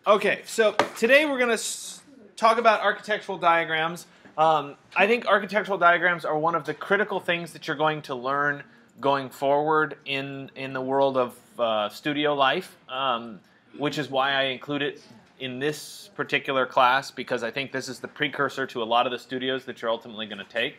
Okay, so today we're going to talk about architectural diagrams. I think architectural diagrams are one of the critical things that you're going to learn going forward in the world of studio life, which is why I include it in this particular class, because I think this is the precursor to a lot of the studios that you're ultimately going to take.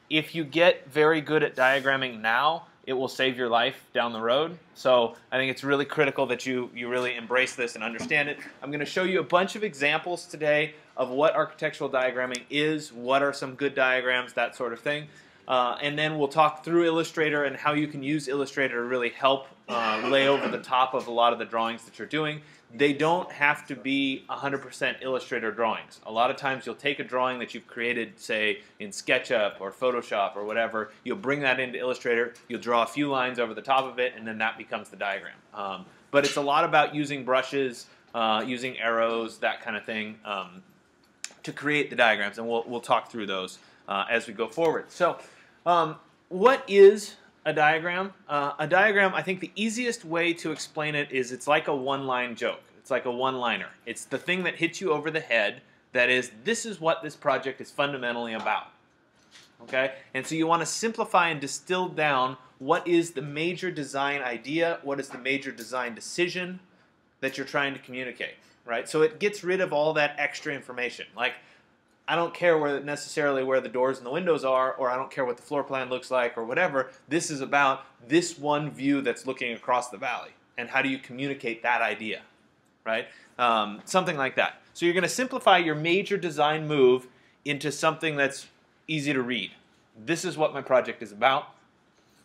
If you get very good at diagramming now, it will save your life down the road. So I think it's really critical that you really embrace this and understand it. I'm going to show you a bunch of examples today of what architectural diagramming is, what are some good diagrams, that sort of thing. And then we'll talk through Illustrator and how you can use Illustrator to really help lay over the top of a lot of the drawings that you're doing. They don't have to be 100% Illustrator drawings. A lot of times you'll take a drawing that you've created, say, in SketchUp or Photoshop or whatever, you'll bring that into Illustrator, you'll draw a few lines over the top of it, and then that becomes the diagram. But it's a lot about using brushes, using arrows, that kind of thing, to create the diagrams, and we'll talk through those as we go forward. So what is a diagram? A diagram, I think the easiest way to explain it is it's like a one-line joke. It's like a one-liner. It's the thing that hits you over the head that is, this is what this project is fundamentally about. Okay? And so you want to simplify and distill down what is the major design idea, what is the major design decision that you're trying to communicate. Right? So it gets rid of all that extra information. Like, I don't care necessarily where the doors and the windows are, or I don't care what the floor plan looks like, or whatever. This is about this one view that's looking across the valley, and how do you communicate that idea, right? Something like that. So you're going to simplify your major design move into something that's easy to read. This is what my project is about,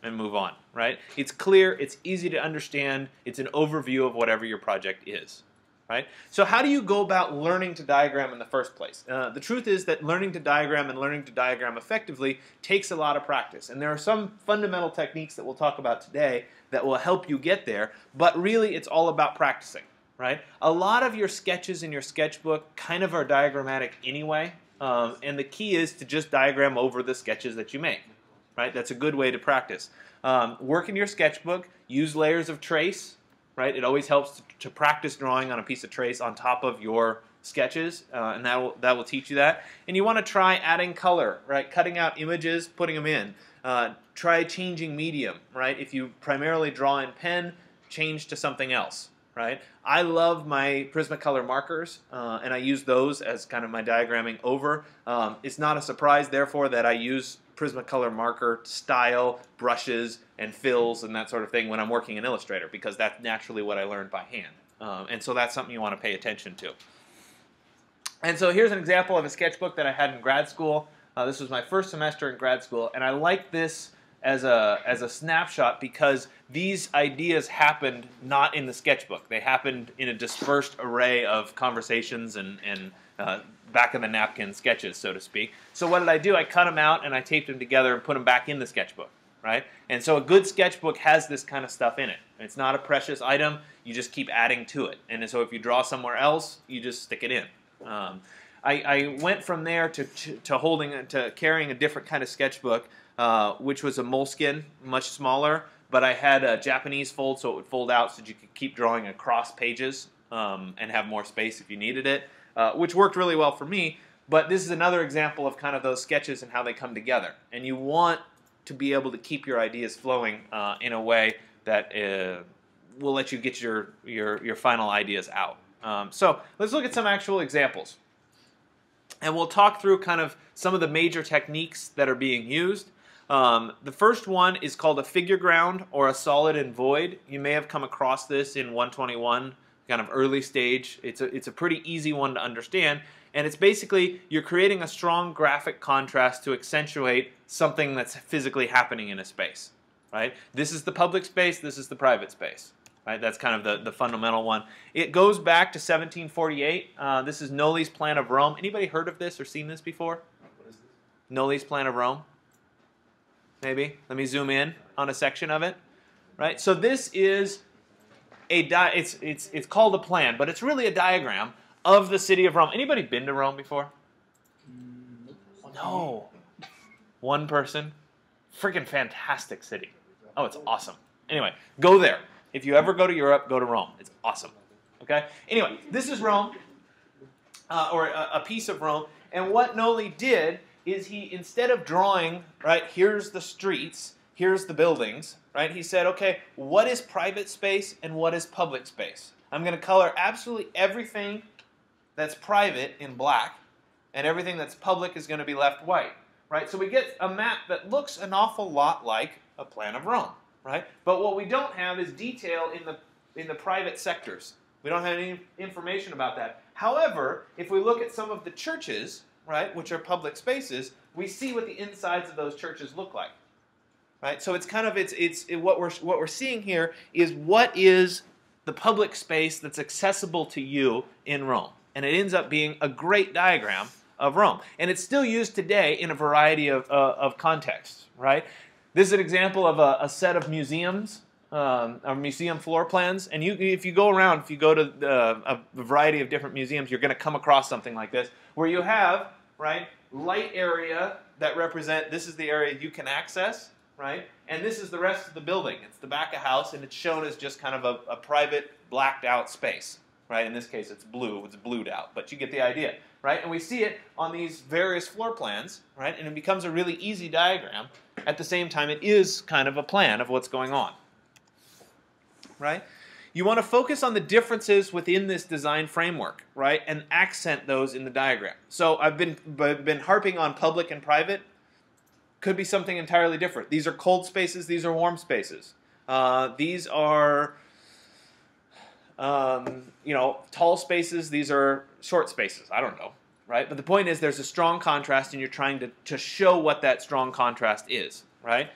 and move on, right? It's clear, it's easy to understand, it's an overview of whatever your project is. Right? So how do you go about learning to diagram in the first place? The truth is that learning to diagram and learning to diagram effectively takes a lot of practice. And there are some fundamental techniques that we'll talk about today that will help you get there, but really it's all about practicing. Right? A lot of your sketches in your sketchbook kind of are diagrammatic anyway, and the key is to just diagram over the sketches that you make. Right? That's a good way to practice. Work in your sketchbook, use layers of trace. Right? It always helps to practice drawing on a piece of trace on top of your sketches, and that will teach you that. And you want to try adding color, right? Cutting out images, putting them in. Try changing medium, right? If you primarily draw in pen, change to something else, right? I love my Prismacolor markers, and I use those as kind of my diagramming over. It's not a surprise, therefore, that I use Prismacolor marker style, brushes, and fills and that sort of thing when I'm working in Illustrator, because that's naturally what I learned by hand. And so that's something you want to pay attention to. And so here's an example of a sketchbook that I had in grad school. This was my first semester in grad school, and I like this as a snapshot because these ideas happened not in the sketchbook. They happened in a dispersed array of conversations and back of the napkin sketches, so to speak. So what did I do? I cut them out and I taped them together and put them back in the sketchbook, right? And so a good sketchbook has this kind of stuff in it. It's not a precious item. You just keep adding to it. And so if you draw somewhere else, you just stick it in. I went from there to carrying a different kind of sketchbook, which was a moleskin, much smaller, but I had a Japanese fold so it would fold out so that you could keep drawing across pages and have more space if you needed it. Which worked really well for me, but this is another example of kind of those sketches and how they come together. And you want to be able to keep your ideas flowing in a way that will let you get your final ideas out. So let's look at some actual examples. And we'll talk through kind of some of the major techniques that are being used. The first one is called a figure ground or a solid and void. You may have come across this in 121. Kind of early stage. It's a pretty easy one to understand, and it's basically you're creating a strong graphic contrast to accentuate something that's physically happening in a space, right? This is the public space, this is the private space, right? That's kind of the fundamental one. It goes back to 1748. This is Noli's Plan of Rome. Anybody heard of this or seen this before? What is this? Noli's Plan of Rome? Maybe? Let me zoom in on a section of it, right? So this is it's called a plan, but it's really a diagram of the city of Rome. Anybody been to Rome before? No. One person. Freaking fantastic city. Oh, it's awesome. Anyway, go there. If you ever go to Europe, go to Rome. It's awesome. Okay? Anyway, this is Rome, or a piece of Rome. And what Noli did is he, instead of drawing, right, here's the streets, here's the buildings, right, he said, okay, what is private space and what is public space? I'm going to color absolutely everything that's private in black, and everything that's public is going to be left white, right? So we get a map that looks an awful lot like a plan of Rome, right? But what we don't have is detail in the private sectors. We don't have any information about that. However, if we look at some of the churches, right, which are public spaces, we see what the insides of those churches look like, right? So it's kind of what we're seeing here is what is the public space that's accessible to you in Rome, and it ends up being a great diagram of Rome, and it's still used today in a variety of contexts, right? This is an example of a set of museums. Or museum floor plans, and if you go around, if you go to a variety of different museums, you're going to come across something like this, where you have, right, light area that represent, this is the area you can access, right, and this is the rest of the building. It's the back of house, and it's shown as just kind of a private, blacked out space, right? In this case, it's blue, it's blued out, but you get the idea, right? And we see it on these various floor plans, right, and it becomes a really easy diagram. At the same time, it is kind of a plan of what's going on. Right? You want to focus on the differences within this design framework, right, and accent those in the diagram. So I've been harping on public and private. Could be something entirely different. These are cold spaces. These are warm spaces. These are tall spaces. These are short spaces. I don't know, right? But the point is, there's a strong contrast, and you're trying to show what that strong contrast is, right?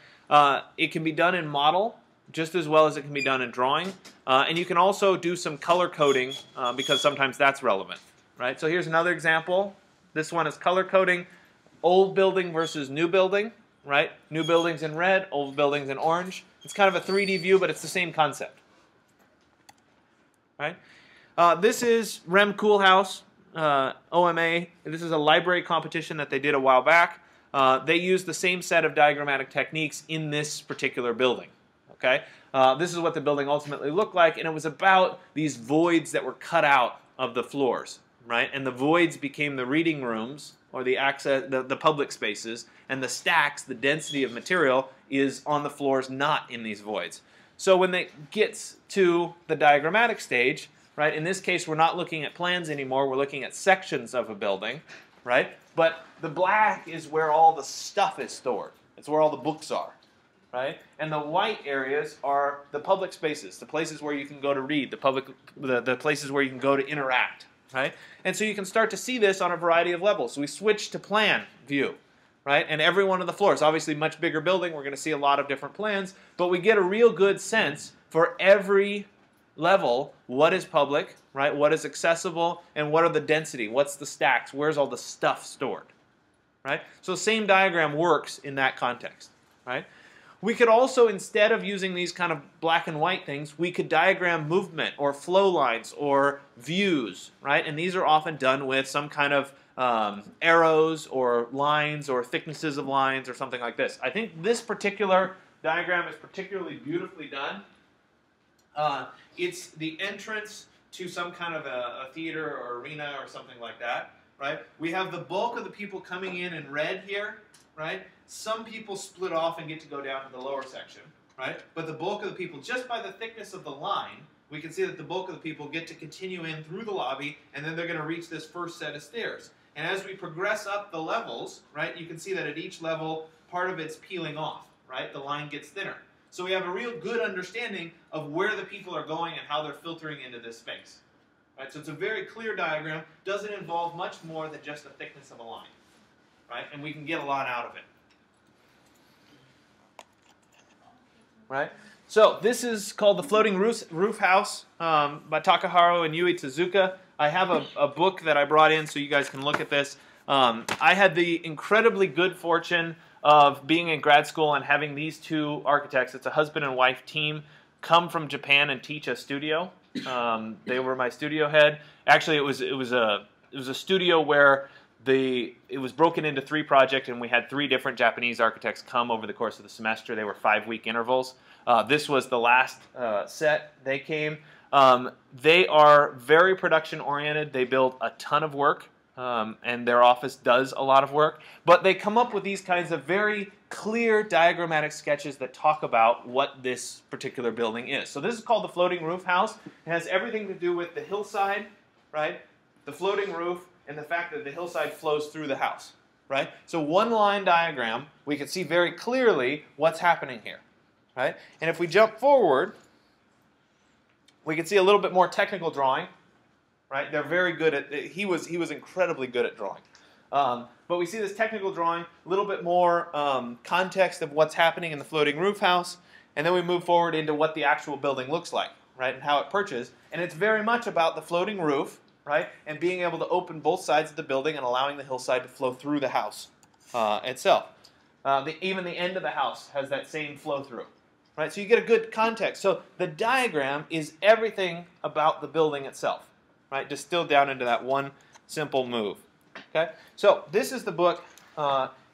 It can be done in model just as well as it can be done in drawing. And you can also do some color coding because sometimes that's relevant, right? So here's another example. This one is color coding, old building versus new building, right? New buildings in red, old buildings in orange. It's kind of a 3D view, but it's the same concept, right? This is Rem Koolhaas, OMA. This is a library competition that they did a while back. They used the same set of diagrammatic techniques in this particular building. Okay? This is what the building ultimately looked like, and it was about these voids that were cut out of the floors, right? And the voids became the reading rooms, or the public spaces, and the stacks, the density of material, is on the floors, not in these voids. So when it gets to the diagrammatic stage, right, in this case we're not looking at plans anymore, we're looking at sections of a building, right? But the black is where all the stuff is stored. It's where all the books are. Right? And the white areas are the public spaces, the places where you can go to read, the places where you can go to interact. Right? And so you can start to see this on a variety of levels. So we switch to plan view, right? And every one of the floors, obviously much bigger building, we're going to see a lot of different plans, but we get a real good sense for every level, what is public, right? What is accessible, and what are the density? What's the stacks? Where's all the stuff stored? Right? So the same diagram works in that context, right? We could also, instead of using these kind of black and white things, we could diagram movement or flow lines or views, right? And these are often done with some kind of arrows or lines or thicknesses of lines or something like this. I think this particular diagram is particularly beautifully done. It's the entrance to some kind of a theater or arena or something like that, right? We have the bulk of the people coming in red here, right? Some people split off and get to go down to the lower section, right? But the bulk of the people, just by the thickness of the line, we can see that the bulk of the people get to continue in through the lobby, and then they're going to reach this first set of stairs. And as we progress up the levels, right, you can see that at each level, part of it's peeling off, right? The line gets thinner. So we have a real good understanding of where the people are going and how they're filtering into this space. Right? So it's a very clear diagram, doesn't involve much more than just the thickness of a line. Right? And we can get a lot out of it. Right? So this is called The Floating Roof House by Takaharu and Yui Tezuka. I have a book that I brought in so you guys can look at this. I had the incredibly good fortune of being in grad school and having these two architects, it's a husband and wife team, come from Japan and teach a studio. They were my studio head. Actually, it was a studio where it was broken into 3 projects, and we had 3 different Japanese architects come over the course of the semester. They were 5-week intervals. This was the last set. They came. They are very production-oriented. They build a ton of work, and their office does a lot of work. But they come up with these kinds of very clear diagrammatic sketches that talk about what this particular building is. So this is called the floating roof house. It has everything to do with the hillside, right? The floating roof, and the fact that the hillside flows through the house, right? So one-line diagram, we can see very clearly what's happening here, right? And if we jump forward, we can see a little bit more technical drawing, right? They're very good at, he was incredibly good at drawing. But we see this technical drawing, a little bit more context of what's happening in the floating roof house, and then we move forward into what the actual building looks like, right, and how it perches. And it's very much about the floating roof, right, and being able to open both sides of the building and allowing the hillside to flow through the house itself. Even the end of the house has that same flow through, right? So you get a good context. So the diagram is everything about the building itself, right, distilled down into that one simple move. Okay, so this is the book.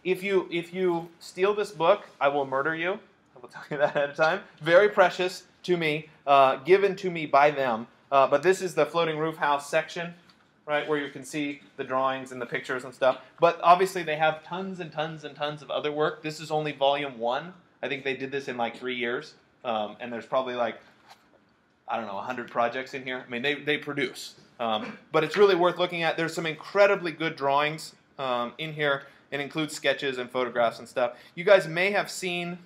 If you steal this book, I will murder you. I will tell you that ahead of time. Very precious to me, given to me by them. But this is the floating roof house section, right, where you can see the drawings and the pictures and stuff. But obviously they have tons and tons and tons of other work. This is only volume 1. I think they did this in like 3 years. And there's probably like, I don't know, 100 projects in here. I mean, they produce. But it's really worth looking at. There's some incredibly good drawings in here. It includes sketches and photographs and stuff. You guys may have seen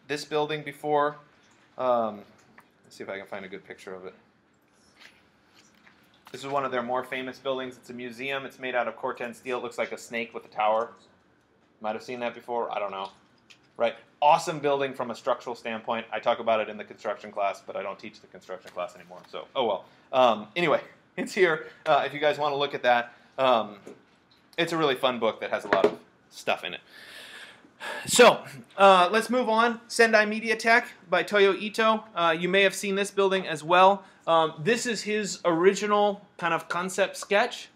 this building before. Let's see if I can find a good picture of it. This is one of their more famous buildings. It's a museum. It's made out of Corten steel. It looks like a snake with a tower. Might have seen that before. I don't know. Right? Awesome building from a structural standpoint. I talk about it in the construction class, but I don't teach the construction class anymore. So, oh well. Anyway, it's here. If you guys want to look at that, it's a really fun book that has a lot of stuff in it. So, let's move on. Sendai Media Tech by Toyo Ito. You may have seen this building as well. This is his original kind of concept sketch.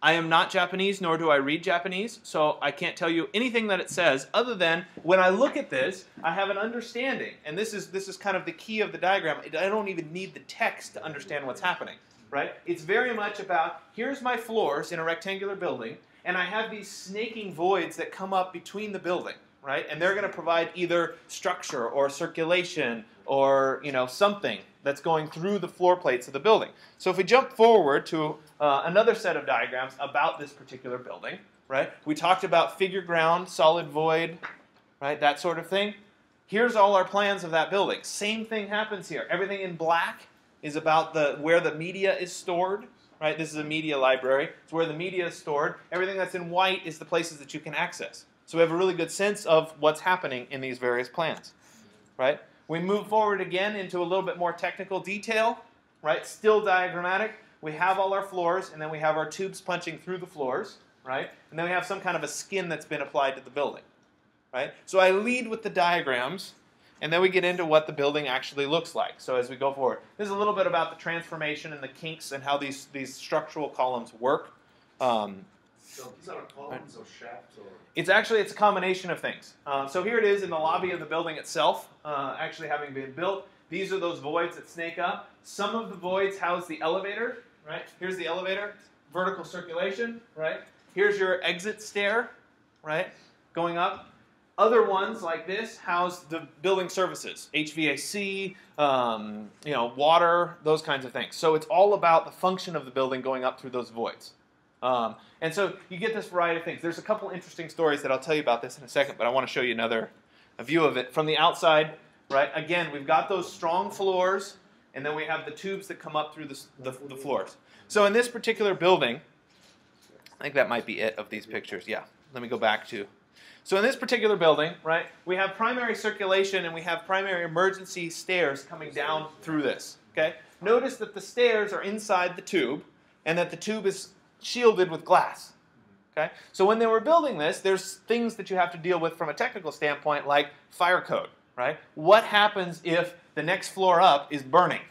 I am not Japanese, nor do I read Japanese, so I can't tell you anything that it says, other than when I look at this, I have an understanding. And this is kind of the key of the diagram. I don't even need the text to understand what's happening, right? It's very much about, here's my floors in a rectangular building, and I have these snaking voids that come up between the building, right? And they're going to provide either structure or circulation or, you know, something that's going through the floor plates of the building. So if we jump forward to another set of diagrams about this particular building, right? We talked about figure ground, solid void, right? That sort of thing. Here's all our plans of that building. Same thing happens here. Everything in black is about where the media is stored, right? This is a media library. It's where the media is stored. Everything that's in white is the places that you can access. So we have a really good sense of what's happening in these various plans, right? We move forward again into a little bit more technical detail, right? Still diagrammatic. We have all our floors, and then we have our tubes punching through the floors, right? And then we have some kind of a skin that's been applied to the building, right? So I lead with the diagrams, and then we get into what the building actually looks like. So as we go forward, this is a little bit about the transformation and the kinks and how these structural columns work. So these are columns or shafts or? It's a combination of things. So here it is in the lobby of the building itself, actually having been built. These are those voids that snake up. Some of the voids house the elevator, right? Here's the elevator, vertical circulation, right? Here's your exit stair, right? Going up. Other ones like this house the building services, HVAC, you know, water, those kinds of things. So it's all about the function of the building going up through those voids. And so you get this variety of things. There's a couple interesting stories that I'll tell you about this in a second, but I want to show you a view of it from the outside, right? Again, we've got those strong floors, and then we have the tubes that come up through the floors. So in this particular building, I think that might be it of these pictures. Yeah, let me go back to. So in this particular building, right, we have primary circulation and we have primary emergency stairs coming down through this, okay? Notice that the stairs are inside the tube and that the tube is shielded with glass, okay? So when they were building this, there's things that you have to deal with from a technical standpoint like fire code, right? What happens if the next floor up is burning,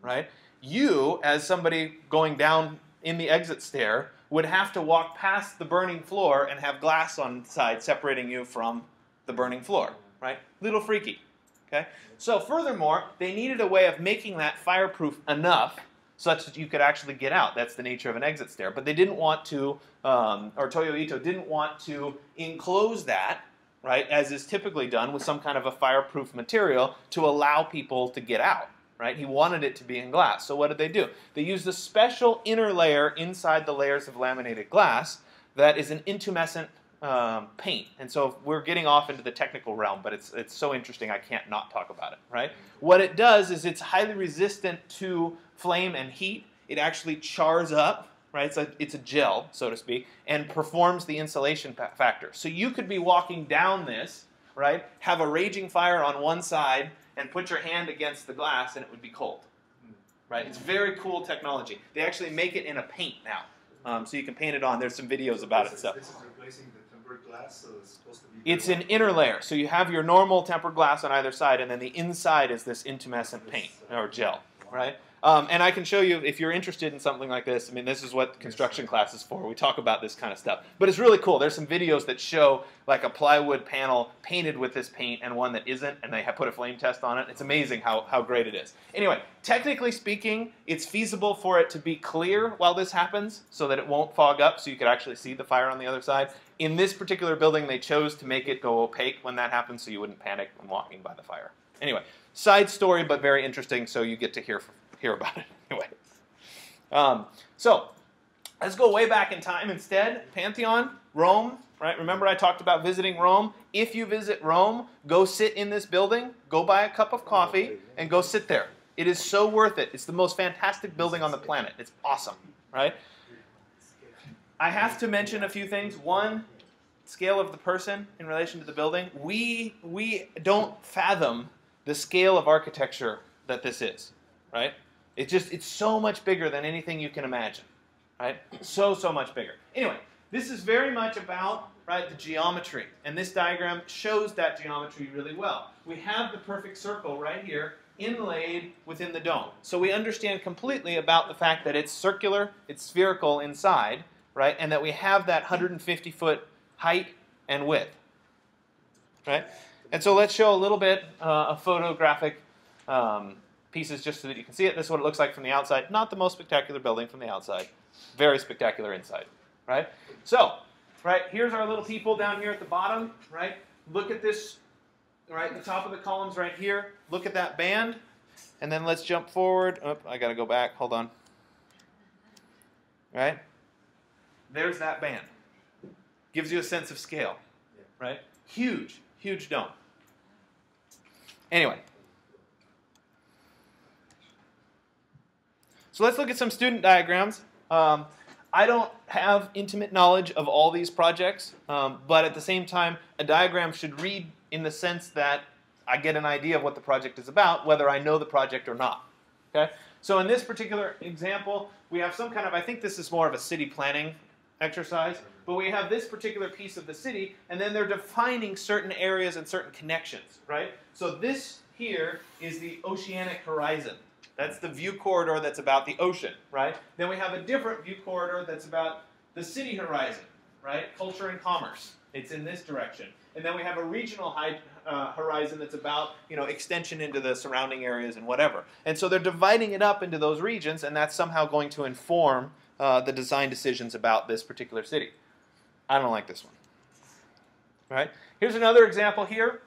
right? You, as somebody going down in the exit stair, would have to walk past the burning floor and have glass on the side separating you from the burning floor, right? Little freaky, okay? So furthermore, they needed a way of making that fireproof enough such that you could actually get out. That's the nature of an exit stair. But they didn't want to, or Toyo Ito didn't want to enclose that, right, as is typically done with some kind of a fireproof material to allow people to get out, right? He wanted it to be in glass. So what did they do? They used a special inner layer inside the layers of laminated glass that is an intumescent paint. And so we're getting off into the technical realm, but it's so interesting I can't not talk about it, right? What it does is it's highly resistant to flame and heat. It actually chars up, right? It's a gel, so to speak, and performs the insulation factor. So you could be walking down this, right, have a raging fire on one side, and put your hand against the glass, and it would be cold, right? It's very cool technology. They actually make it in a paint now, so you can paint it on. There's some videos about it and stuff. This is replacing the tempered glass, so it's supposed to be... It's an inner layer. So you have your normal tempered glass on either side, and then the inside is this intumescent paint, or gel, right? And I can show you, if you're interested in something like this, I mean, this is what construction class is for. We talk about this kind of stuff. But it's really cool. There's some videos that show like a plywood panel painted with this paint and one that isn't, and they have put a flame test on it. It's amazing how great it is. Anyway, technically speaking, it's feasible for it to be clear while this happens so that it won't fog up so you could actually see the fire on the other side. In this particular building, they chose to make it go opaque when that happens so you wouldn't panic when walking by the fire. Anyway, side story, but very interesting, so you get to hear about it anyway. So let's go way back in time instead. Pantheon, Rome, right? Remember I talked about visiting Rome? If you visit Rome, go sit in this building, go buy a cup of coffee, and go sit there. It is so worth it. It's the most fantastic building on the planet. It's awesome, right? I have to mention a few things. One, scale of the person in relation to the building. We don't fathom the scale of architecture that this is, right? It's so much bigger than anything you can imagine, right? So much bigger. Anyway, this is very much about, right, the geometry. And this diagram shows that geometry really well. We have the perfect circle right here inlaid within the dome. So we understand completely about the fact that it's circular, it's spherical inside, right? And that we have that 150-foot height and width, right? And so let's show a little bit of photographic pieces just so that you can see it. This is what it looks like from the outside. Not the most spectacular building from the outside. Very spectacular inside, right? So, right, here's our little people down here at the bottom, right? Look at this, right, the top of the columns right here. Look at that band. And then let's jump forward. Oh, I got to go back. Hold on. Right? There's that band. Gives you a sense of scale, right? Huge, huge dome. Anyway. So let's look at some student diagrams. I don't have intimate knowledge of all these projects, but at the same time, a diagram should read in the sense that I get an idea of what the project is about, whether I know the project or not. Okay? So in this particular example, we have some kind of, I think this is more of a city planning exercise, but we have this particular piece of the city, and then they're defining certain areas and certain connections, right? So this here is the oceanic horizon. That's the view corridor that's about the ocean, right? Then we have a different view corridor that's about the city horizon, right? Culture and commerce. It's in this direction. And then we have a regional horizon that's about, extension into the surrounding areas and whatever. And so they're dividing it up into those regions, and that's somehow going to inform the design decisions about this particular city. I don't like this one. Right? Here's another example here.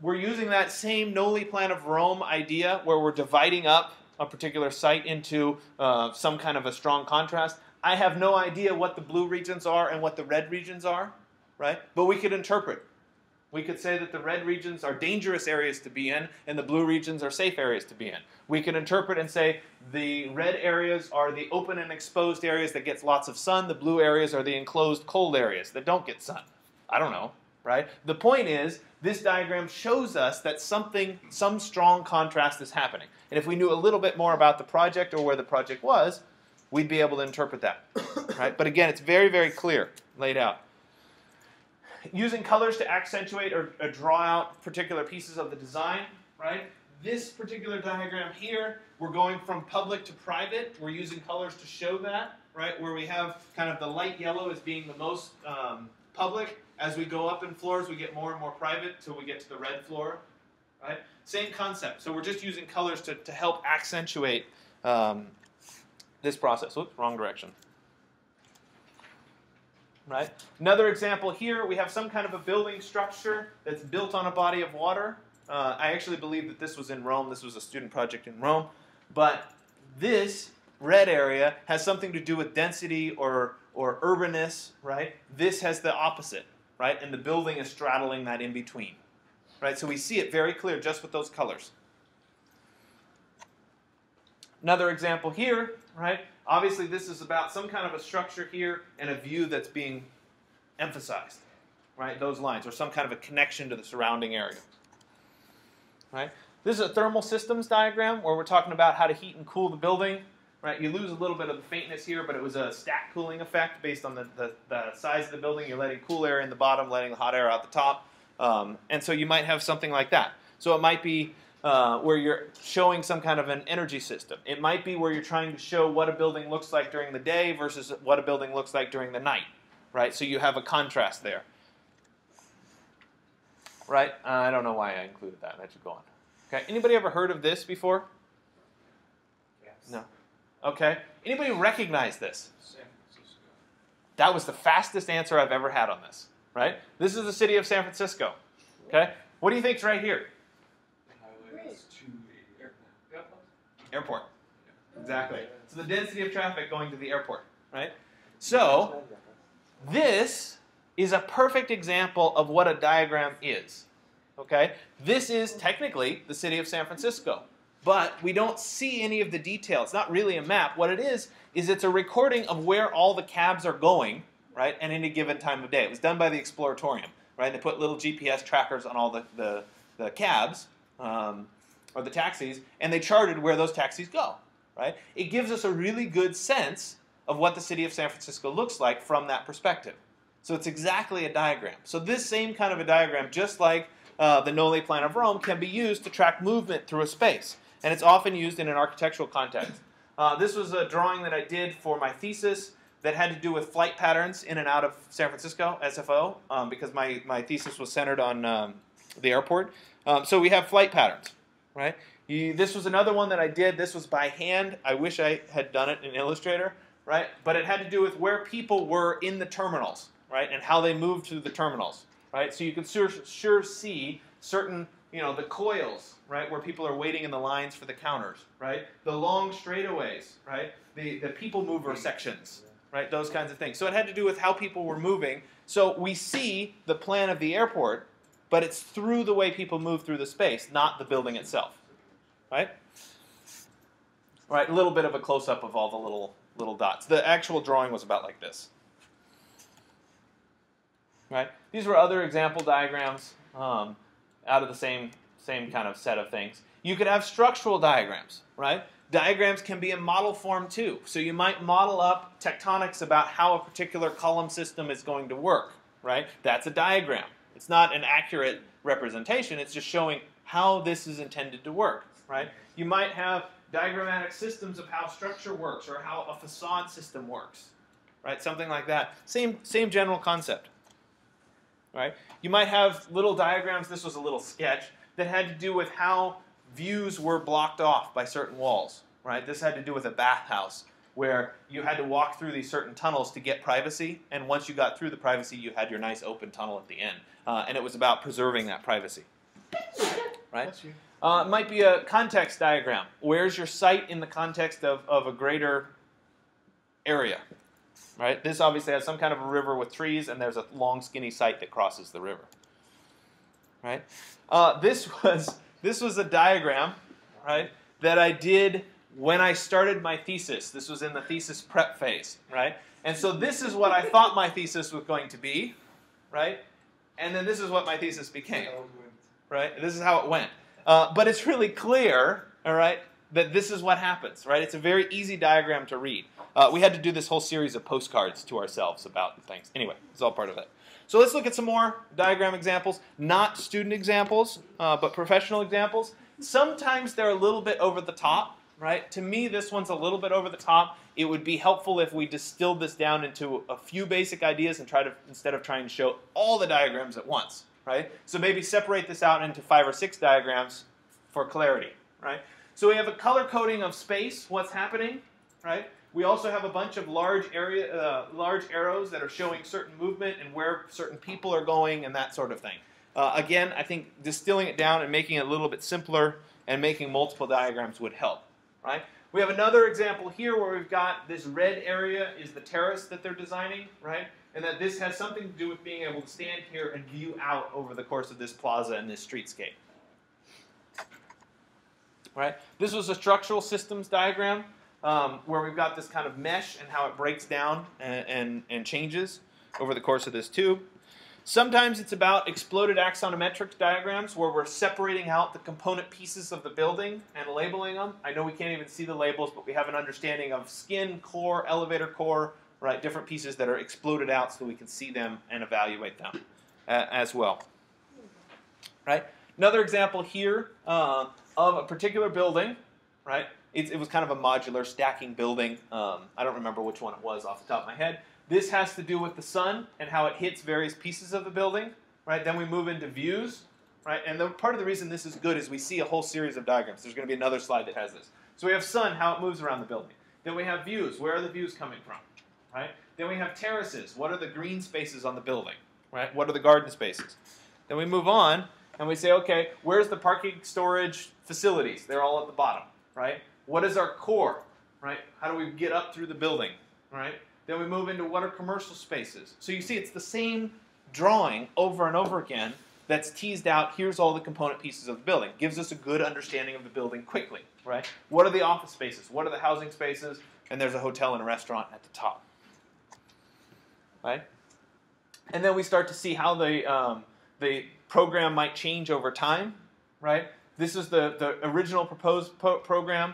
We're using that same Noli Plan of Rome idea where we're dividing up a particular site into some kind of a strong contrast. I have no idea what the blue regions are and what the red regions are, right? But we could interpret. We could say that the red regions are dangerous areas to be in and the blue regions are safe areas to be in. We could interpret and say the red areas are the open and exposed areas that gets lots of sun. The blue areas are the enclosed cold areas that don't get sun. I don't know, right? The point is, this diagram shows us that some strong contrast is happening. And if we knew a little bit more about the project or where the project was, we'd be able to interpret that, right? But again, it's very, very clear, laid out. Using colors to accentuate or draw out particular pieces of the design, right? This particular diagram here, we're going from public to private. We're using colors to show that, right, where we have kind of the light yellow as being the most public. As we go up in floors, we get more and more private till we get to the red floor, right? Same concept. So we're just using colors to help accentuate this process. Oops, wrong direction. Right? Another example here, we have some kind of a building structure that's built on a body of water. I actually believe that this was in Rome. This was a student project in Rome. But this red area has something to do with density or urbanness, right? This has the opposite, right? And the building is straddling that in between, right? So we see it very clear just with those colors. Another example here, right? Obviously, this is about some kind of a structure here and a view that's being emphasized, right? Those lines, or some kind of a connection to the surrounding area, right? This is a thermal systems diagram where we're talking about how to heat and cool the building, right? You lose a little bit of the faintness here, but it was a stack cooling effect based on the size of the building. You're letting cool air in the bottom, letting the hot air out the top, and so you might have something like that. So it might be where you're showing some kind of an energy system. It might be where you're trying to show what a building looks like during the day versus what a building looks like during the night, right? So you have a contrast there, right? I don't know why I included that. That should go on. Okay. Anybody ever heard of this before? Yes. No. Okay. Anybody recognize this? San Francisco. That was the fastest answer I've ever had on this, right? This is the city of San Francisco. Okay. What do you think's right here? Highways to the airport. Airport. Exactly. So the density of traffic going to the airport, right? So this is a perfect example of what a diagram is. Okay? This is technically the city of San Francisco, but we don't see any of the detail. It's not really a map. What it is it's a recording of where all the cabs are going, right, at any given time of day. It was done by the Exploratorium, right? They put little GPS trackers on all the cabs, or the taxis, and they charted where those taxis go, right? It gives us a really good sense of what the city of San Francisco looks like from that perspective. So it's exactly a diagram. So this same kind of a diagram, just like the Noli Plan of Rome, can be used to track movement through a space. And it's often used in an architectural context. This was a drawing that I did for my thesis that had to do with flight patterns in and out of San Francisco, SFO, because my thesis was centered on the airport. So we have flight patterns, right? This was another one that I did. This was by hand. I wish I had done it in Illustrator, right? But it had to do with where people were in the terminals, right? And how they moved through the terminals, right? So you could sure see certain, the coils, right, where people are waiting in the lines for the counters, right? The long straightaways, right? The people mover sections, right? Those kinds of things. So it had to do with how people were moving. So we see the plan of the airport, but it's through the way people move through the space, not the building itself, right? All right, a little bit of a close-up of all the little dots. The actual drawing was about like this. Right? These were other example diagrams out of the same kind of set of things. You could have structural diagrams, right? Diagrams can be in model form too. So you might model up tectonics about how a particular column system is going to work, right? That's a diagram. It's not an accurate representation. It's just showing how this is intended to work, right? You might have diagrammatic systems of how structure works or how a facade system works, right? Something like that. Same general concept. Right? You might have little diagrams, this was a little sketch, that had to do with how views were blocked off by certain walls. Right? This had to do with a bathhouse where you had to walk through these certain tunnels to get privacy, and once you got through the privacy, you had your nice open tunnel at the end. And it was about preserving that privacy. Right? It might be a context diagram. Where's your site in the context of a greater area? Right? This obviously has some kind of a river with trees, and there's a long, skinny site that crosses the river. Right? This was a diagram, right, that I did when I started my thesis. This was in the thesis prep phase, right? And so this is what I thought my thesis was going to be, right? And then this is what my thesis became, right? This is how it went. But it's really clear, all right, that this is what happens, right? It's a very easy diagram to read. We had to do this whole series of postcards to ourselves about things. Anyway, it's all part of it. So let's look at some more diagram examples. Not student examples, but professional examples. Sometimes they're a little bit over the top, right? To me, this one's a little bit over the top. It would be helpful if we distilled this down into a few basic ideas and instead of trying to show all the diagrams at once, right? So maybe separate this out into 5 or 6 diagrams for clarity, right? So we have a color coding of space, what's happening, right? We also have a bunch of large arrows that are showing certain movement and where certain people are going and that sort of thing. Again, I think distilling it down and making it a little bit simpler and making multiple diagrams would help, right? We have another example here where we've got this red area is the terrace that they're designing, right? And that this has something to do with being able to stand here and view out over the course of this plaza and this streetscape. Right? This was a structural systems diagram where we've got this kind of mesh and how it breaks down and changes over the course of this tube. Sometimes it's about exploded axonometric diagrams where we're separating out the component pieces of the building and labeling them. I know we can't even see the labels, but we have an understanding of skin, core, elevator core, right? Different pieces that are exploded out so we can see them and evaluate them as well. Right? Another example here of a particular building, right? It was kind of a modular stacking building. I don't remember which one it was off the top of my head. This has to do with the sun and how it hits various pieces of the building, right? Then we move into views, right? And part of the reason this is good is we see a whole series of diagrams. There's going to be another slide that has this. So we have sun, how it moves around the building. Then we have views. Where are the views coming from, right? Then we have terraces. What are the green spaces on the building, right? What are the garden spaces? Then we move on and we say, okay, where's the parking storage facilities? They're all at the bottom, right? What is our core, right? How do we get up through the building, right? Then we move into what are commercial spaces. So you see it's the same drawing over and over again that's teased out, here's all the component pieces of the building. Gives us a good understanding of the building quickly, right? What are the office spaces? What are the housing spaces? And there's a hotel and a restaurant at the top, right? And then we start to see how the program might change over time, right? This is the original proposed program.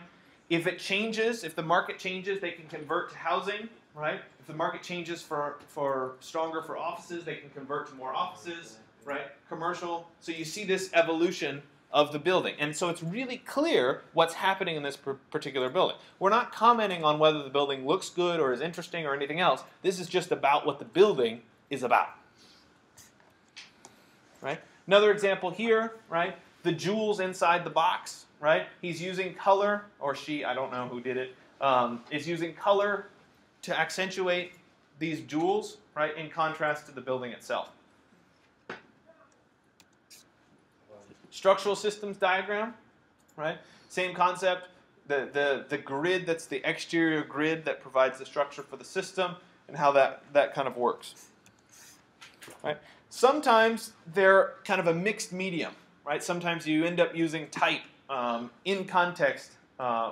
If it changes, if the market changes, they can convert to housing, right? If the market changes for stronger for offices, they can convert to more offices, right? Commercial. So you see this evolution of the building. And so it's really clear what's happening in this particular building. We're not commenting on whether the building looks good or is interesting or anything else. This is just about what the building is about, right? Another example here, right? The jewels inside the box, right? He's using color, or she, I don't know who did it, is using color to accentuate these jewels, right, in contrast to the building itself. Structural systems diagram, right? Same concept. The grid that's the exterior grid that provides the structure for the system and how that kind of works. Right? Sometimes they're kind of a mixed medium, right? Sometimes you end up using type in context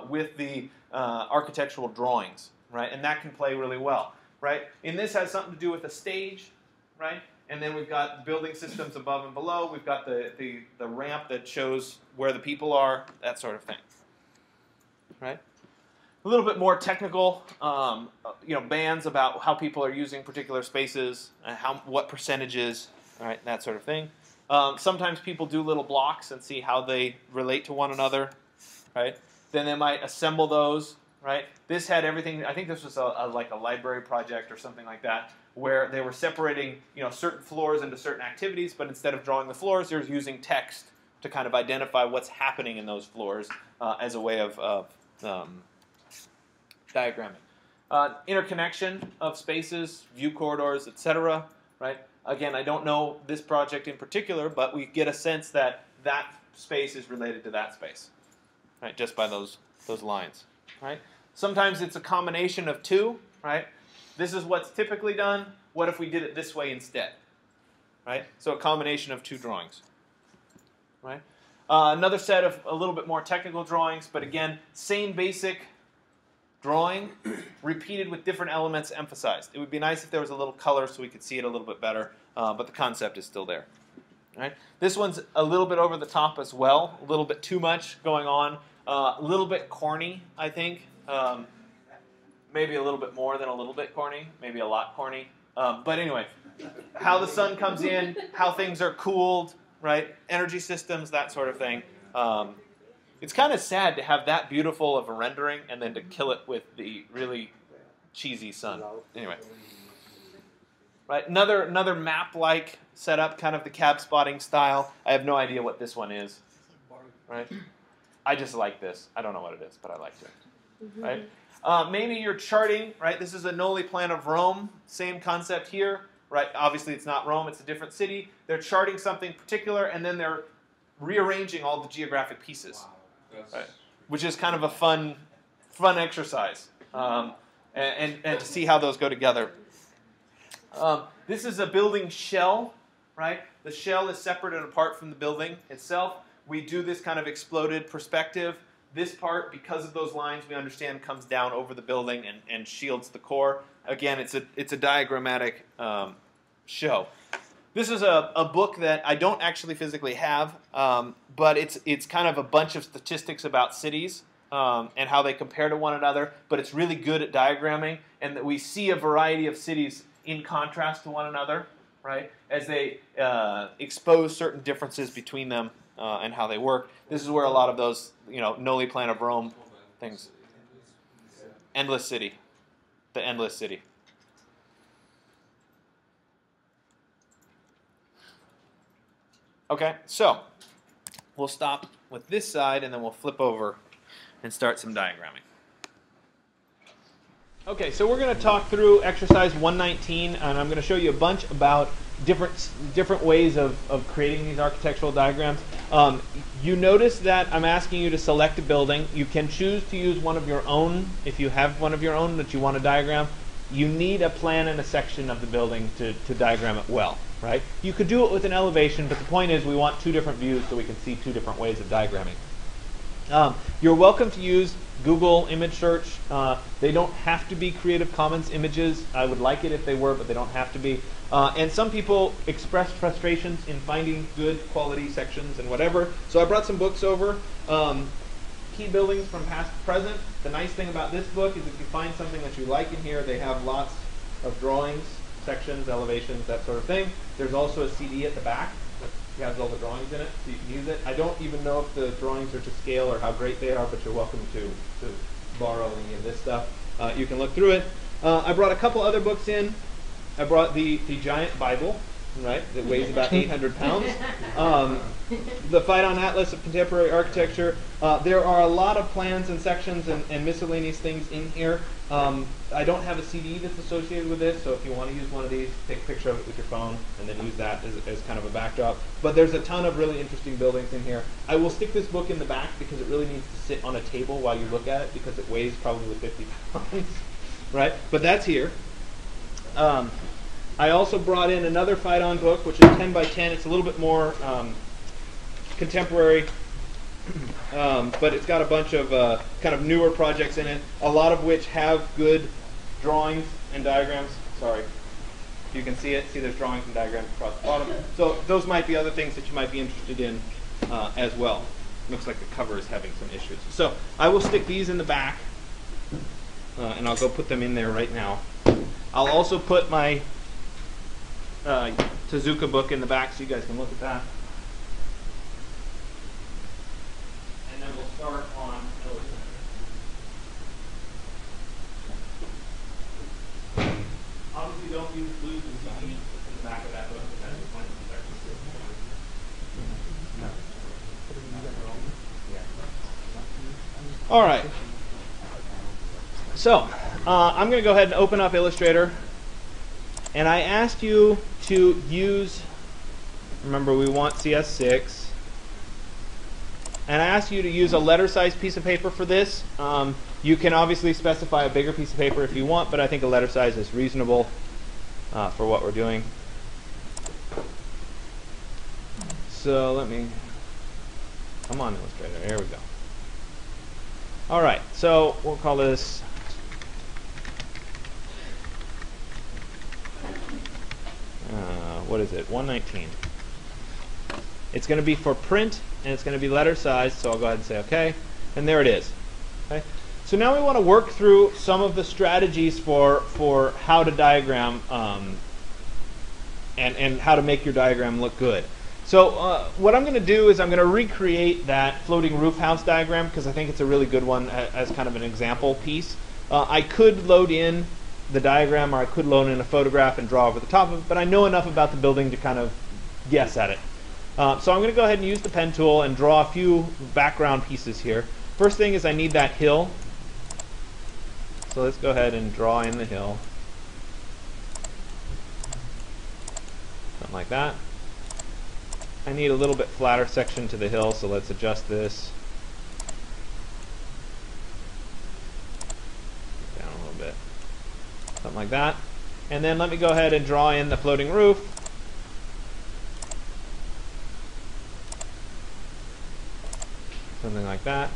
with the architectural drawings, right? And that can play really well, right? And this has something to do with a stage, right? And then we've got building systems above and below. We've got the ramp that shows where the people are, that sort of thing, right? A little bit more technical, bands about how people are using particular spaces, what percentages, right? That sort of thing. Sometimes people do little blocks and see how they relate to one another, right? Then they might assemble those, right? This had everything. I think this was like a library project or something like that, where they were separating, certain floors into certain activities, but instead of drawing the floors, they're using text to kind of identify what's happening in those floors as a way of diagramming. Interconnection of spaces, view corridors, etc. Right? Again, I don't know this project in particular, but we get a sense that that space is related to that space, right? Just by those lines, right? Sometimes it's a combination of two, right? This is what's typically done. What if we did it this way instead, right? So a combination of two drawings, right? Another set of a little bit more technical drawings, but again, same basic drawing, repeated with different elements emphasized. It would be nice if there was a little color so we could see it a little bit better, but the concept is still there. Right? This one's a little bit over the top as well, a little bit too much going on, a little bit corny, I think. Maybe a little bit more than a little bit corny, maybe a lot corny. But anyway, how the sun comes in, how things are cooled, right? Energy systems, that sort of thing. It's kind of sad to have that beautiful of a rendering and then to kill it with the really cheesy sun. Anyway. Right, another map-like setup, kind of the cab spotting style. I have no idea what this one is. Right? I just like this. I don't know what it is, but I like it. Right? Maybe you're charting, right? This is a Noli plan of Rome. Same concept here, right? Obviously, it's not Rome. It's a different city. They're charting something particular, and then they're rearranging all the geographic pieces, right? Which is kind of a fun exercise, and to see how those go together. This is a building shell, right? The shell is separate and apart from the building itself. We do this kind of exploded perspective. This part, because of those lines, we understand comes down over the building and shields the core. Again, it's a diagrammatic show. This is a book that I don't actually physically have, but it's kind of a bunch of statistics about cities and how they compare to one another. But it's really good at diagramming, and that we see a variety of cities in contrast to one another, right? As they expose certain differences between them and how they work. This is where a lot of those, Noli plan of Rome things. Endless city. The endless city. Okay, so we'll stop with this side and then we'll flip over and start some diagramming. Okay, so we're going to talk through exercise 119, and I'm going to show you a bunch about different ways of creating these architectural diagrams. You notice that I'm asking you to select a building. You can choose to use one of your own. If you have one of your own that you want to diagram, you need a plan and a section of the building to diagram it well, right? You could do it with an elevation, but the point is we want two different views so we can see two different ways of diagramming. You're welcome to use Google image search. They don't have to be Creative Commons images. I would like it if they were, but they don't have to be. And some people expressed frustrations in finding good quality sections and whatever. So I brought some books over. Key Buildings from Past to Present. The nice thing about this book is if you find something that you like in here, they have lots of drawings, sections, elevations, that sort of thing. There's also a CD at the back. It has all the drawings in it, so you can use it. I don't even know if the drawings are to scale or how great they are, but you're welcome to borrow any of this stuff. You can look through it. I brought a couple other books in. I brought the giant Bible, right, that weighs about 800 pounds. The Phaidon Atlas of Contemporary Architecture. There are a lot of plans and sections and miscellaneous things in here. I don't have a CD that's associated with this, so if you want to use one of these, take a picture of it with your phone and then use that as kind of a backdrop. But there's a ton of really interesting buildings in here. I will stick this book in the back because it really needs to sit on a table while you look at it because it weighs probably 50 pounds, right? But that's here. I also brought in another Phaidon book, which is 10 by 10. It's a little bit more contemporary, but it's got a bunch of kind of newer projects in it, a lot of which have good drawings and diagrams. Sorry, you can see it. See there's drawings and diagrams across the bottom. So those might be other things that you might be interested in as well. Looks like the cover is having some issues. So I will stick these in the back, and I'll go put them in there right now. I'll also put my Tezuka book in the back so you guys can look at that. And then we'll start on Illustrator. Obviously don't use blues and CDs in the back of that book. All right. So I'm going to go ahead and open up Illustrator. And I asked you to use, remember we want CS6. And I asked you to use a letter-sized piece of paper for this. You can obviously specify a bigger piece of paper if you want, but I think a letter size is reasonable for what we're doing. So let me, come on Illustrator, here we go. All right, so we'll call this what is it? 119. It's going to be for print, and it's going to be letter size, so I'll go ahead and say OK. And there it is. Okay? So now we want to work through some of the strategies for how to diagram and how to make your diagram look good. So what I'm going to do is I'm going to recreate that floating roof house diagram because I think it's a really good one as kind of an example piece. I could load in the diagram, or I could load in a photograph and draw over the top of it, but I know enough about the building to kind of guess at it. So I'm going to go ahead and use the pen tool and draw a few background pieces here. First thing is I need that hill. So let's go ahead and draw in the hill. Something like that. I need a little bit flatter section to the hill, so let's adjust this down a little bit. Something like that. And then let me go ahead and draw in the floating roof. Something like that.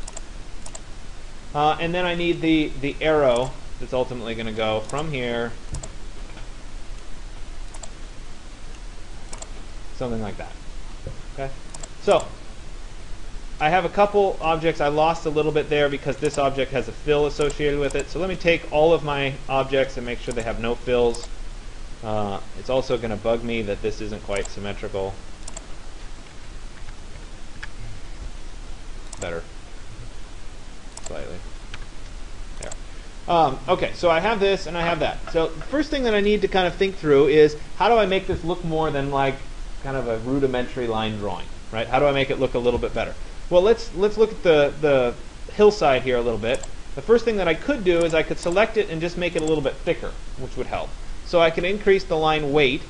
And then I need the arrow that's ultimately going to go from here. Something like that. Okay. So I have a couple objects. I lost a little bit there because this object has a fill associated with it. So let me take all of my objects and make sure they have no fills. It's also going to bug me that this isn't quite symmetrical. Better. Slightly. There. Okay, so I have this and I have that. So the first thing that I need to kind of think through is how do I make this look more than like kind of a rudimentary line drawing, right? How do I make it look a little bit better? Well, let's look at the hillside here a little bit. The first thing that I could do is I could select it and just make it a little bit thicker, which would help. So I can increase the line weight,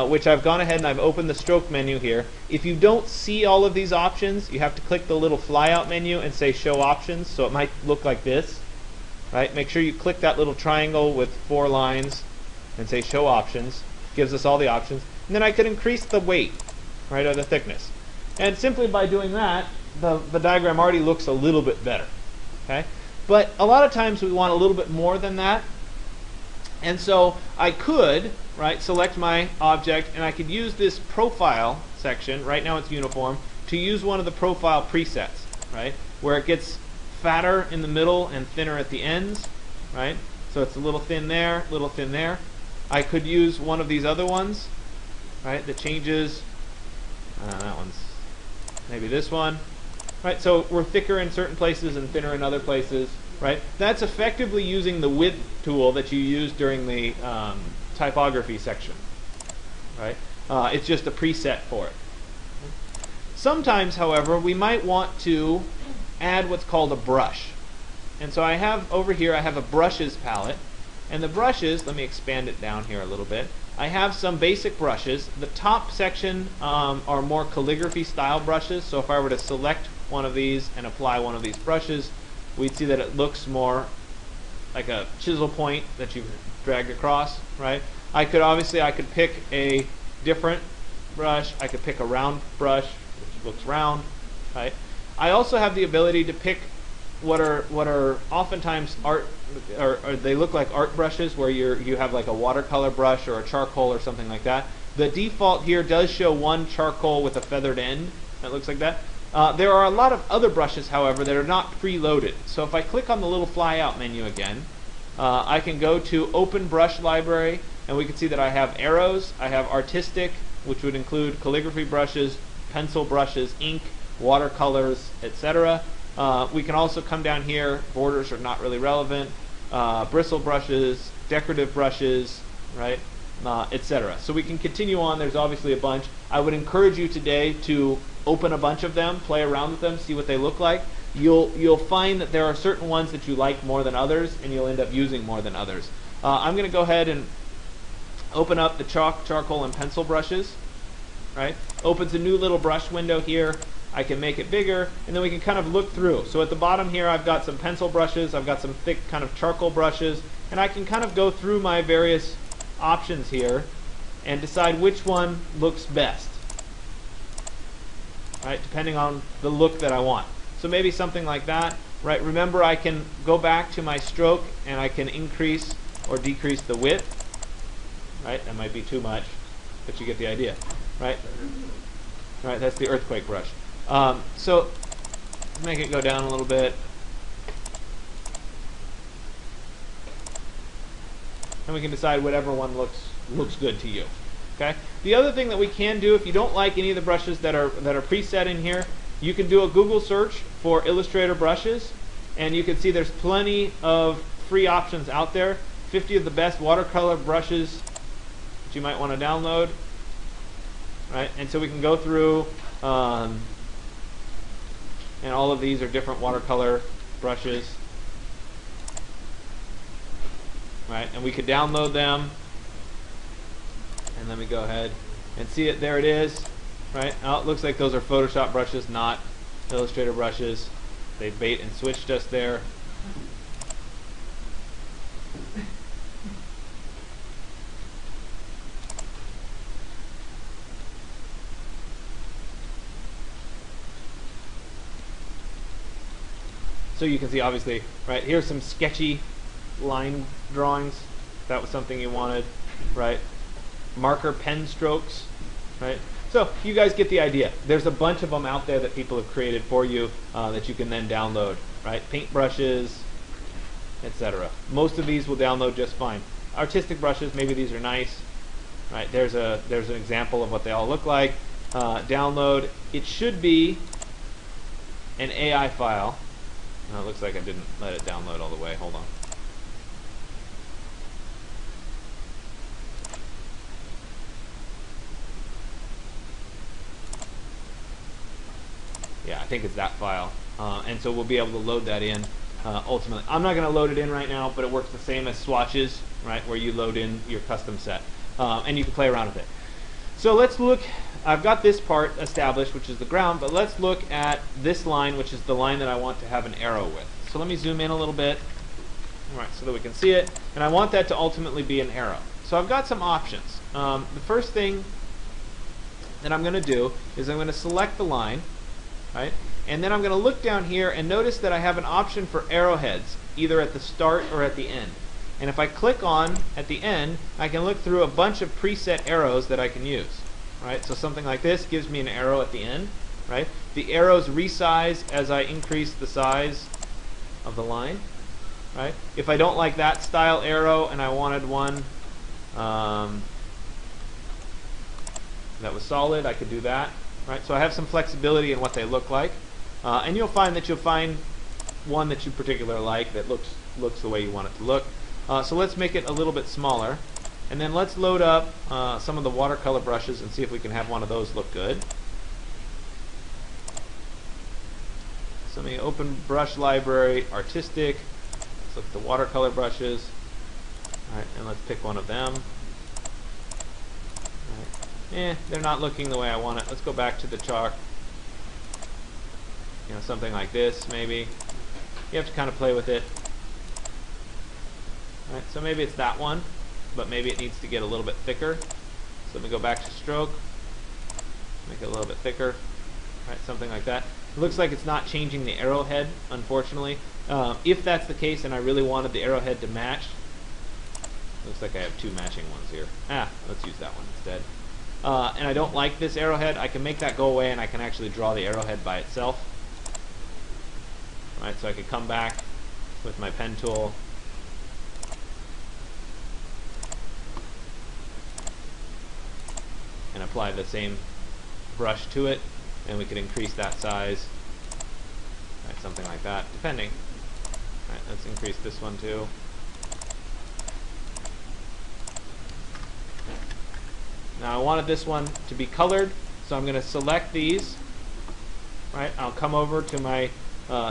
which I've gone ahead and I've opened the stroke menu here. If you don't see all of these options, you have to click the little flyout menu and say show options, so it might look like this, right? Make sure you click that little triangle with 4 lines and say show options. Gives us all the options. And then I could increase the weight, right, or the thickness. And simply by doing that, the diagram already looks a little bit better. Okay? But a lot of times we want a little bit more than that. And so I could, right, select my object and I could use this profile section, right now it's uniform, to use one of the profile presets, right, where it gets fatter in the middle and thinner at the ends, right? So it's a little thin there, little thin there. I could use one of these other ones, right, that changes, that one's, maybe this one, right? So we're thicker in certain places and thinner in other places, right? That's effectively using the width tool that you use during the typography section, right? It's just a preset for it. Sometimes, however, we might want to add what's called a brush. And so I have over here, I have a brushes palette. And the brushes, let me expand it down here a little bit. I have some basic brushes. The top section are more calligraphy style brushes. So if I were to select one of these and apply one of these brushes, we'd see that it looks more like a chisel point that you've dragged across, right? I could pick a different brush. I could pick a round brush, which looks round, right? I also have the ability to pick what are oftentimes art, or they look like art brushes, where you have like a watercolor brush or a charcoal or something like that. The default here does show one charcoal with a feathered end that looks like that. There are a lot of other brushes, however, that are not preloaded. So if I click on the little flyout menu again, I can go to Open Brush Library, and we can see that I have arrows, I have artistic, which would include calligraphy brushes, pencil brushes, ink, watercolors, etc. We can also come down here, borders are not really relevant, bristle brushes, decorative brushes, right, etc. So we can continue on. There's obviously a bunch. I would encourage you today to open a bunch of them, play around with them, see what they look like. You'll find that there are certain ones that you like more than others, and you'll end up using more than others. I'm going to go ahead and open up the charcoal, and pencil brushes. Right? Opens a new little brush window here. I can make it bigger, and then we can kind of look through. So at the bottom here, I've got some pencil brushes, I've got some thick kind of charcoal brushes, and I can kind of go through my various options here and decide which one looks best, right? Depending on the look that I want. So maybe something like that, right? Remember, I can go back to my stroke and I can increase or decrease the width, right? That might be too much, but you get the idea, right? All right, that's the earthquake brush. So make it go down a little bit. And we can decide whatever one looks good to you. Okay. The other thing that we can do, if you don't like any of the brushes that are preset in here, you can do a Google search for Illustrator brushes, and you can see there's plenty of free options out there. 50 of the best watercolor brushes that you might want to download. Right, and so we can go through, and all of these are different watercolor brushes. Right, and we could download them. And let me go ahead and see it. There it is. Right, now it looks like those are Photoshop brushes, not Illustrator brushes. They bait and switched us there. So you can see, obviously, right, here's some sketchy line drawings. That was something you wanted, right? Marker pen strokes, right? So you guys get the idea. There's a bunch of them out there that people have created for you that you can then download, right? Paint brushes, etc. Most of these will download just fine. Artistic brushes, maybe these are nice, right? There's an example of what they all look like. Download. It should be an AI file. No, it looks like I didn't let it download all the way. Hold on. Yeah, I think it's that file. And so we'll be able to load that in ultimately. I'm not going to load it in right now, but it works the same as swatches, right, where you load in your custom set. And you can play around with it. So let's look. I've got this part established, which is the ground, but let's look at this line, which is the line that I want to have an arrow with. So let me zoom in a little bit, all right, so that we can see it. And I want that to ultimately be an arrow. So I've got some options. The first thing that I'm going to do is I'm going to select the line, right? And then I'm going to look down here and notice that I have an option for arrowheads, either at the start or at the end. And if I click on at the end, I can look through a bunch of preset arrows that I can use. Right? So something like this gives me an arrow at the end. Right? The arrows resize as I increase the size of the line. Right? If I don't like that style arrow and I wanted one that was solid, I could do that. Right? So I have some flexibility in what they look like. And you'll find one that you particularly like that looks the way you want it to look. So let's make it a little bit smaller. And then let's load up some of the watercolor brushes and see if we can have one of those look good. So let me open brush library, artistic. Let's look at the watercolor brushes. All right, and let's pick one of them. All right. They're not looking the way I want it. Let's go back to the chalk. You know, something like this maybe. You have to kind of play with it. All right, so maybe it's that one, but maybe it needs to get a little bit thicker. So let me go back to stroke, make it a little bit thicker, right? Something like that. It looks like it's not changing the arrowhead, unfortunately. If that's the case and I really wanted the arrowhead to match, looks like I have two matching ones here. Let's use that one instead. And I don't like this arrowhead, I can make that go away and I can actually draw the arrowhead by itself. Right, so I could come back with my pen tool, and apply the same brush to it, and we could increase that size, right, something like that, depending. Right, let's increase this one too. Now I wanted this one to be colored, so I'm going to select these. Right, I'll come over to my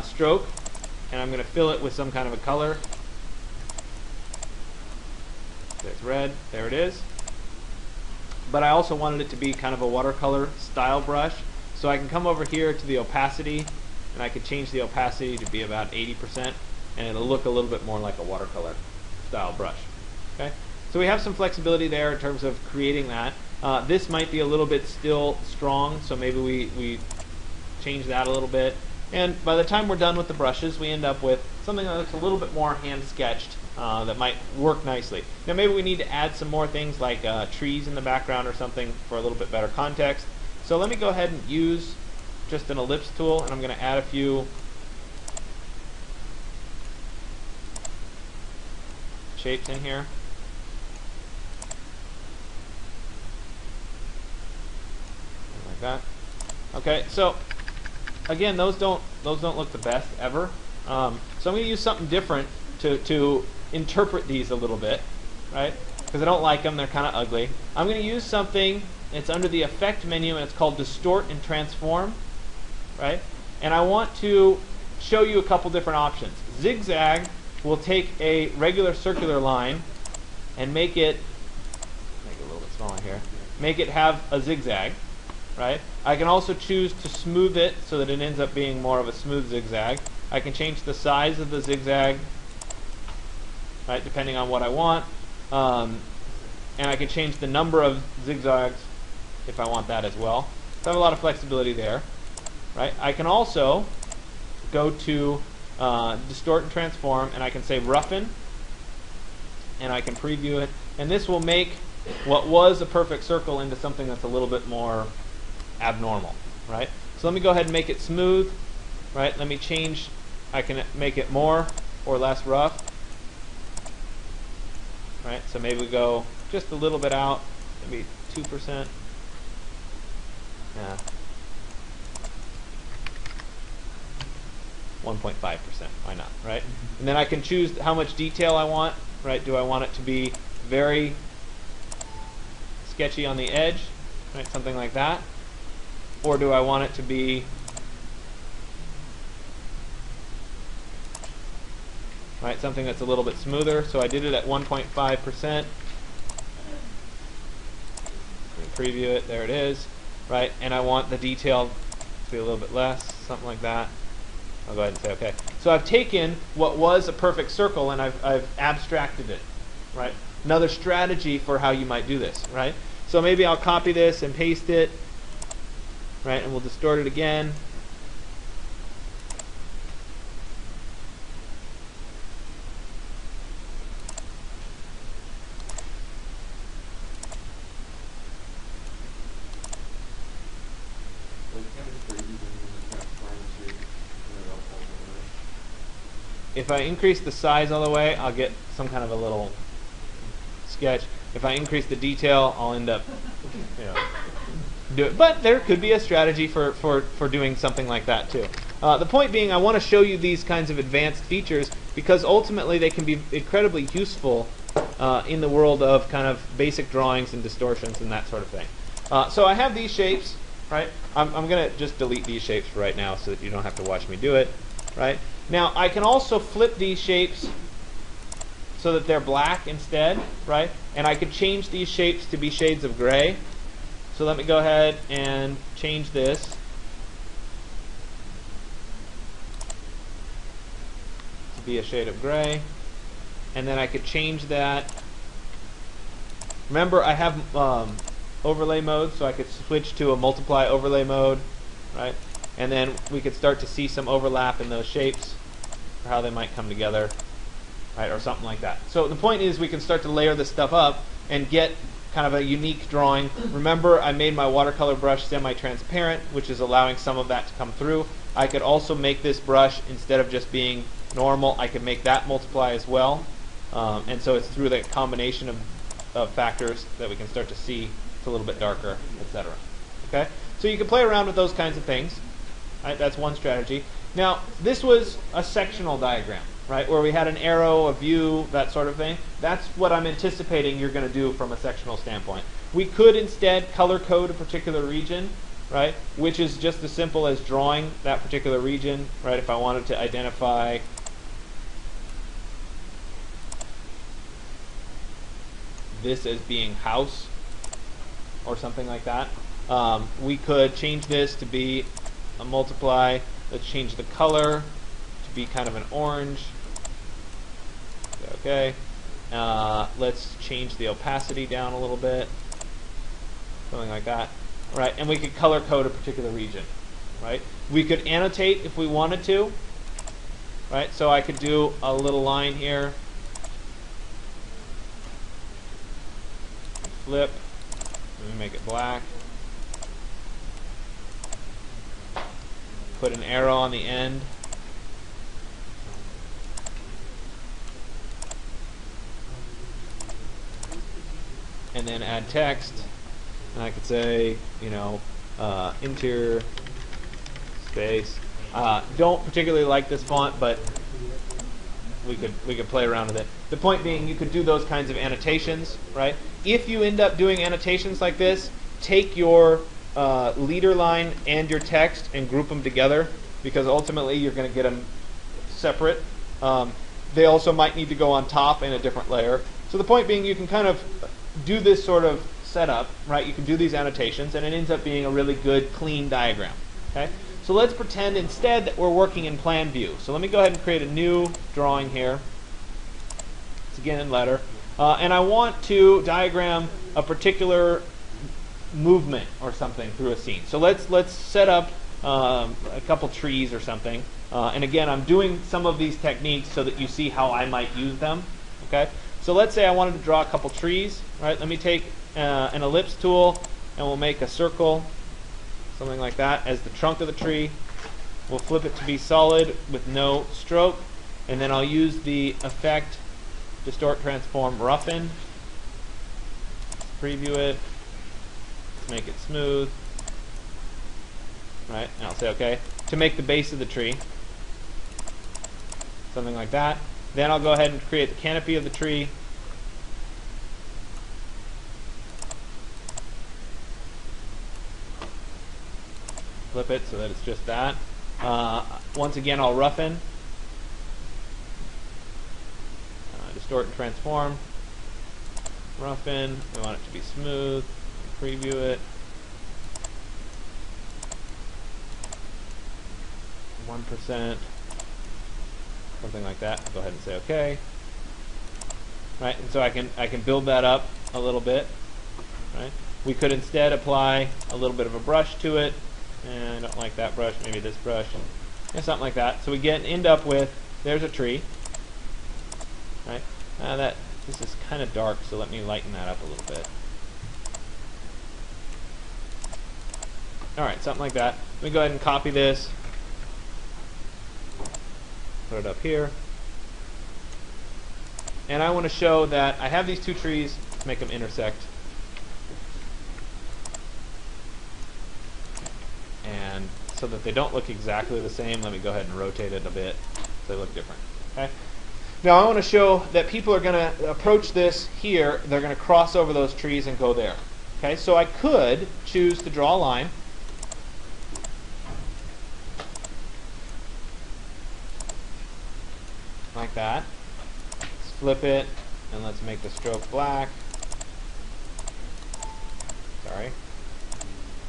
stroke, and I'm going to fill it with some kind of a color. There's red, there it is. But I also wanted it to be kind of a watercolor style brush, so I can come over here to the opacity, and I could change the opacity to be about 80%, and it'll look a little bit more like a watercolor style brush. Okay, so we have some flexibility there in terms of creating that. This might be a little bit still strong, so maybe we change that a little bit. And by the time we're done with the brushes, we end up with something that looks a little bit more hand-sketched that might work nicely. Now maybe we need to add some more things like trees in the background or something for a little bit better context. So let me go ahead and use just an ellipse tool, and I'm going to add a few shapes in here. like that. Okay, so again, those don't look the best ever. So I'm going to use something different to interpret these a little bit, right? Because I don't like them; they're kind of ugly. I'm going to use something. It's under the Effect menu, and it's called Distort and Transform, right? And I want to show you a couple different options. Zigzag will take a regular circular line and make it a little bit smaller here. Make it have a zigzag, right? I can also choose to smooth it so that it ends up being more of a smooth zigzag. I can change the size of the zigzag, right, depending on what I want. And I can change the number of zigzags if I want that as well. So I have a lot of flexibility there, right? I can also go to Distort and Transform, and I can say Roughen, and I can preview it. And this will make what was a perfect circle into something that's a little bit more abnormal, right? So let me go ahead and make it smooth, right? Let me change. I can make it more or less rough, right? So maybe we go just a little bit out, maybe 2%. Yeah. 1.5%, why not, right? And then I can choose how much detail I want, right? Do I want it to be very sketchy on the edge, right? Something like that. Or do I want it to be right, something that's a little bit smoother? So I did it at 1.5%. Preview it, there it is, right? And I want the detail to be a little bit less, something like that. I'll go ahead and say OK. So I've taken what was a perfect circle and I've abstracted it, right? Another strategy for how you might do this, right? So maybe I'll copy this and paste it, right? And we'll distort it again. If I increase the size all the way, I'll get some kind of a little sketch. If I increase the detail, I'll end up, do it. But there could be a strategy for doing something like that too. The point being, I want to show you these kinds of advanced features because ultimately they can be incredibly useful in the world of kind of basic drawings and distortions and that sort of thing. So I have these shapes, right? I'm going to just delete these shapes right now so that you don't have to watch me do it, right? Now, I can also flip these shapes so that they're black instead, right? And I could change these shapes to be shades of gray. So let me go ahead and change this. To be a shade of gray. And then I could change that. Remember, I have overlay mode, so I could switch to a multiply overlay mode, right? And then we could start to see some overlap in those shapes, or how they might come together, right, or something like that. So the point is we can start to layer this stuff up and get kind of a unique drawing. Remember, I made my watercolor brush semi-transparent, which is allowing some of that to come through. I could also make this brush, instead of just being normal, I could make that multiply as well. And so it's through the combination of factors that we can start to see it's a little bit darker, etc. Okay? So you can play around with those kinds of things. Right, that's one strategy. Now, this was a sectional diagram, right, where we had an arrow, a view, that sort of thing. That's what I'm anticipating you're going to do from a sectional standpoint. We could instead color code a particular region, right, which is just as simple as drawing that particular region, right, if I wanted to identify this as being house or something like that. We could change this to be a multiply. Let's change the color to be kind of an orange. Okay. Let's change the opacity down a little bit. Something like that. Right, and we could color code a particular region. Right? We could annotate if we wanted to. Right? So I could do a little line here. Flip. Let me make it black. Put an arrow on the end. And then add text. And I could say, interior space. Don't particularly like this font, but we could play around with it. The point being, you could do those kinds of annotations, right? If you end up doing annotations like this, take your leader line and your text and group them together, because ultimately you're going to get them separate. They also might need to go on top in a different layer. So the point being, you can kind of do this sort of setup, right? You can do these annotations, and it ends up being a really good, clean diagram. Okay? So let's pretend instead that we're working in plan view. So let me go ahead and create a new drawing here. It's again in letter. And I want to diagram a particular movement or something through a scene. So let's set up a couple trees or something. And again, I'm doing some of these techniques so that you see how I might use them. Okay? So let's say I wanted to draw a couple trees. Right? Let me take an ellipse tool, and we'll make a circle, something like that, as the trunk of the tree. We'll flip it to be solid with no stroke, and then I'll use the effect Distort, Transform, Roughen. Preview it. Let's make it smooth. Right? And I'll say OK. To make the base of the tree. Something like that. Then I'll go ahead and create the canopy of the tree. Flip it so that it's just that. Once again, I'll roughen. Distort and transform. Roughen. We want it to be smooth. Preview it. 1%. Something like that. Go ahead and say OK. Right, and so I can build that up a little bit. Right. We could instead apply a little bit of a brush to it. And I don't like that brush. Maybe this brush. And something like that. So we end up with, there's a tree. Right. This is kind of dark, so let me lighten that up a little bit. All right, something like that. Let me go ahead and copy this. Put it up here. And I want to show that I have these two trees. Let's make them intersect. And so that they don't look exactly the same, let me go ahead and rotate it a bit so they look different. Okay. Now I want to show that people are going to approach this here. They're going to cross over those trees and go there. Okay. So I could choose to draw a line. Like that. Let's flip it, and let's make the stroke black. Sorry.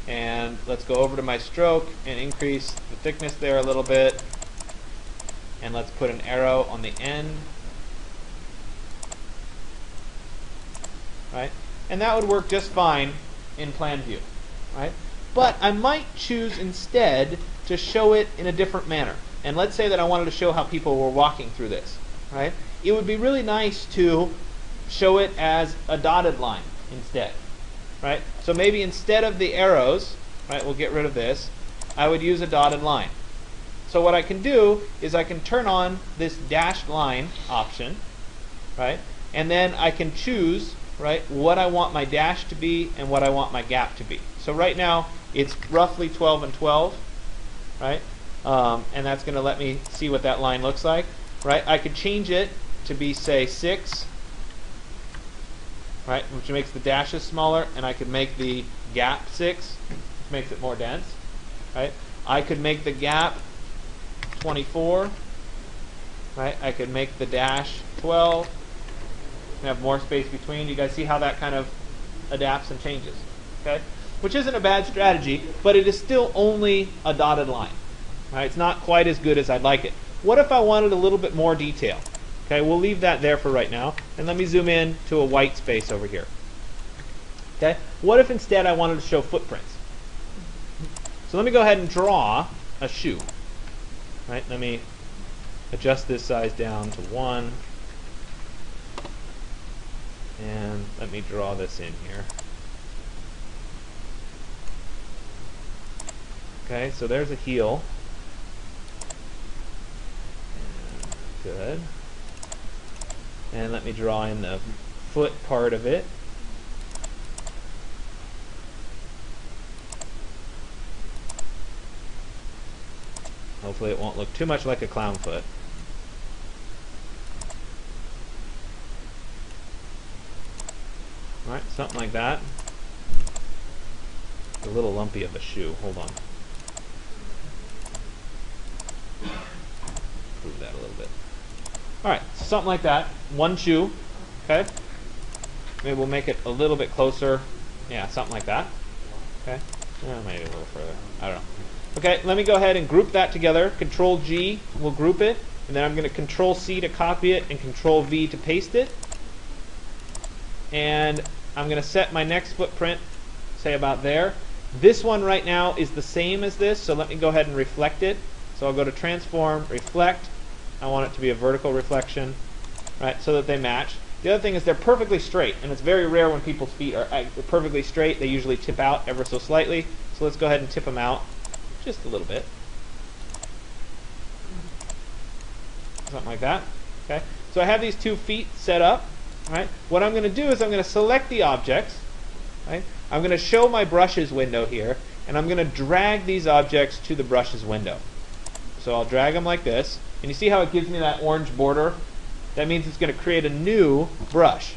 And let's go over to my stroke and increase the thickness there a little bit. And let's put an arrow on the end. Right? And that would work just fine in plan view. Right? But I might choose instead to show it in a different manner. And let's say that I wanted to show how people were walking through this. Right? It would be really nice to show it as a dotted line instead. Right? So maybe instead of the arrows, right, we'll get rid of this, I would use a dotted line. So what I can do is I can turn on this dashed line option, right? And then I can choose, right, what I want my dash to be and what I want my gap to be. So right now it's roughly 12 and 12, right? And that's going to let me see what that line looks like, right? I could change it to be, say, 6, right, which makes the dashes smaller, and I could make the gap 6, which makes it more dense, right? I could make the gap 24, right? I could make the dash 12, and have more space between. You guys see how that kind of adapts and changes, okay? Which isn't a bad strategy, but it is still only a dotted line, right? It's not quite as good as I'd like it. What if I wanted a little bit more detail? Okay, we'll leave that there for right now, and let me zoom in to a white space over here. Okay, what if instead I wanted to show footprints? So let me go ahead and draw a shoe. Right, let me adjust this size down to 1, and let me draw this in here. Okay, so there's a heel. Good. And let me draw in the foot part of it. Hopefully it won't look too much like a clown foot. Alright, something like that. A little lumpy of a shoe. Hold on. Move that a little bit. Alright, something like that. One shoe. Okay. Maybe we'll make it a little bit closer. Yeah, something like that. Okay. Maybe a little further. I don't know. Okay, let me go ahead and group that together. Control G will group it. And then I'm going to Control C to copy it and Control V to paste it. And I'm going to set my next footprint, say about there. This one right now is the same as this, so let me go ahead and reflect it. So I'll go to Transform, Reflect. I want it to be a vertical reflection, right, so that they match. The other thing is they're perfectly straight, and it's very rare when people's feet are perfectly straight. They usually tip out ever so slightly. So let's go ahead and tip them out just a little bit. Something like that. Okay. So I have these 2 feet set up. Right? What I'm going to do is I'm going to select the objects. Right? I'm going to show my brushes window here, and I'm going to drag these objects to the brushes window. So I'll drag them like this, and you see how it gives me that orange border? That means it's going to create a new brush.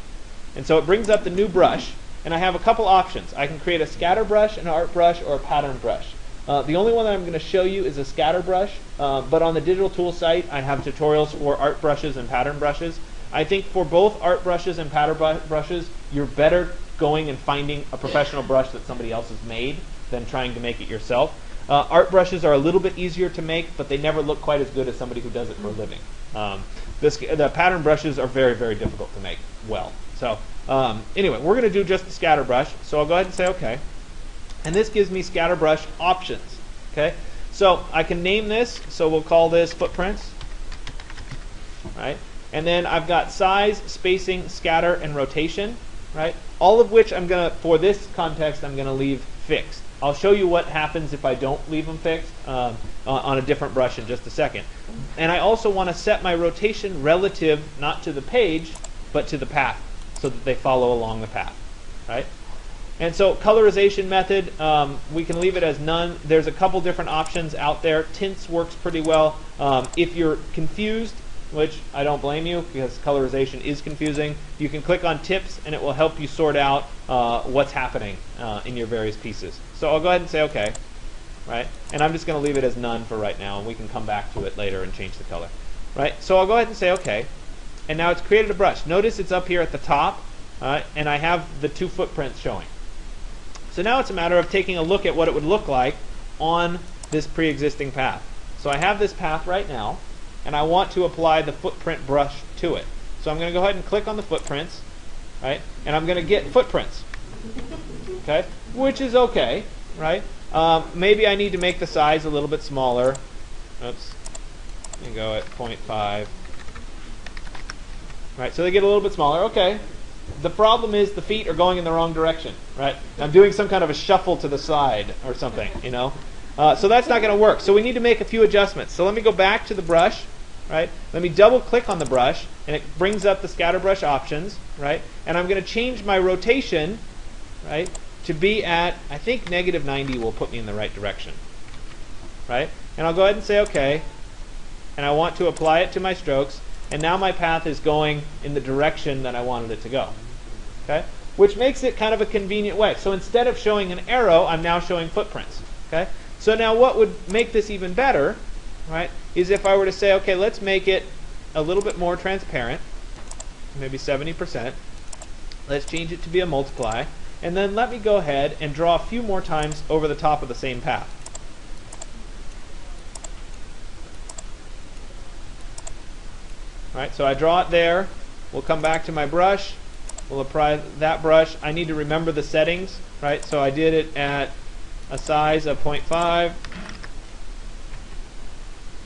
And so it brings up the new brush, and I have a couple options. I can create a scatter brush, an art brush, or a pattern brush. The only one that I'm going to show you is a scatter brush, but on the digital tool site I have tutorials for art brushes and pattern brushes. I think for both art brushes and pattern brushes, you're better going and finding a professional brush that somebody else has made than trying to make it yourself. Art brushes are a little bit easier to make, but they never look quite as good as somebody who does it for a living. The pattern brushes are very, very difficult to make well. So anyway, we're going to do just the scatter brush. So I'll go ahead and say OK. And this gives me scatter brush options. Okay, so I can name this. So we'll call this footprints. Right. And then I've got size, spacing, scatter, and rotation, right? All of which I'm going to, for this context, I'm going to leave fixed. I'll show you what happens if I don't leave them fixed on a different brush in just a second. And I also want to set my rotation relative, not to the page, but to the path, so that they follow along the path, right? And so colorization method, we can leave it as none. There's a couple different options out there. Tints works pretty well. If you're confused, which I don't blame you because colorization is confusing, you can click on tips and it will help you sort out what's happening in your various pieces. So I'll go ahead and say OK, right? And I'm just going to leave it as none for right now, and we can come back to it later and change the color, right? So I'll go ahead and say OK, and now it's created a brush. Notice it's up here at the top, and I have the 2 footprints showing. So now it's a matter of taking a look at what it would look like on this pre-existing path. So I have this path right now, and I want to apply the footprint brush to it. So I'm going to go ahead and click on the footprints, right? And I'm going to get footprints, okay? Which is okay, right? Maybe I need to make the size a little bit smaller. Oops. Let me go at 0.5. Right, so they get a little bit smaller. Okay. The problem is the feet are going in the wrong direction, right? I'm doing some kind of a shuffle to the side or something, you know? So that's not going to work. So we need to make a few adjustments. So let me go back to the brush, right? Let me double click on the brush, and it brings up the scatter brush options, right? And I'm going to change my rotation, right, to be at, I think -90 will put me in the right direction, right? And I'll go ahead and say OK. And I want to apply it to my strokes. And now my path is going in the direction that I wanted it to go, okay? Which makes it kind of a convenient way. So instead of showing an arrow, I'm now showing footprints, okay? So now what would make this even better, right, is if I were to say, okay, let's make it a little bit more transparent, maybe 70%. Let's change it to be a multiply. And then let me go ahead and draw a few more times over the top of the same path. All right, so I draw it there. We'll come back to my brush. We'll apply that brush. I need to remember the settings, right? So I did it at a size of 0.5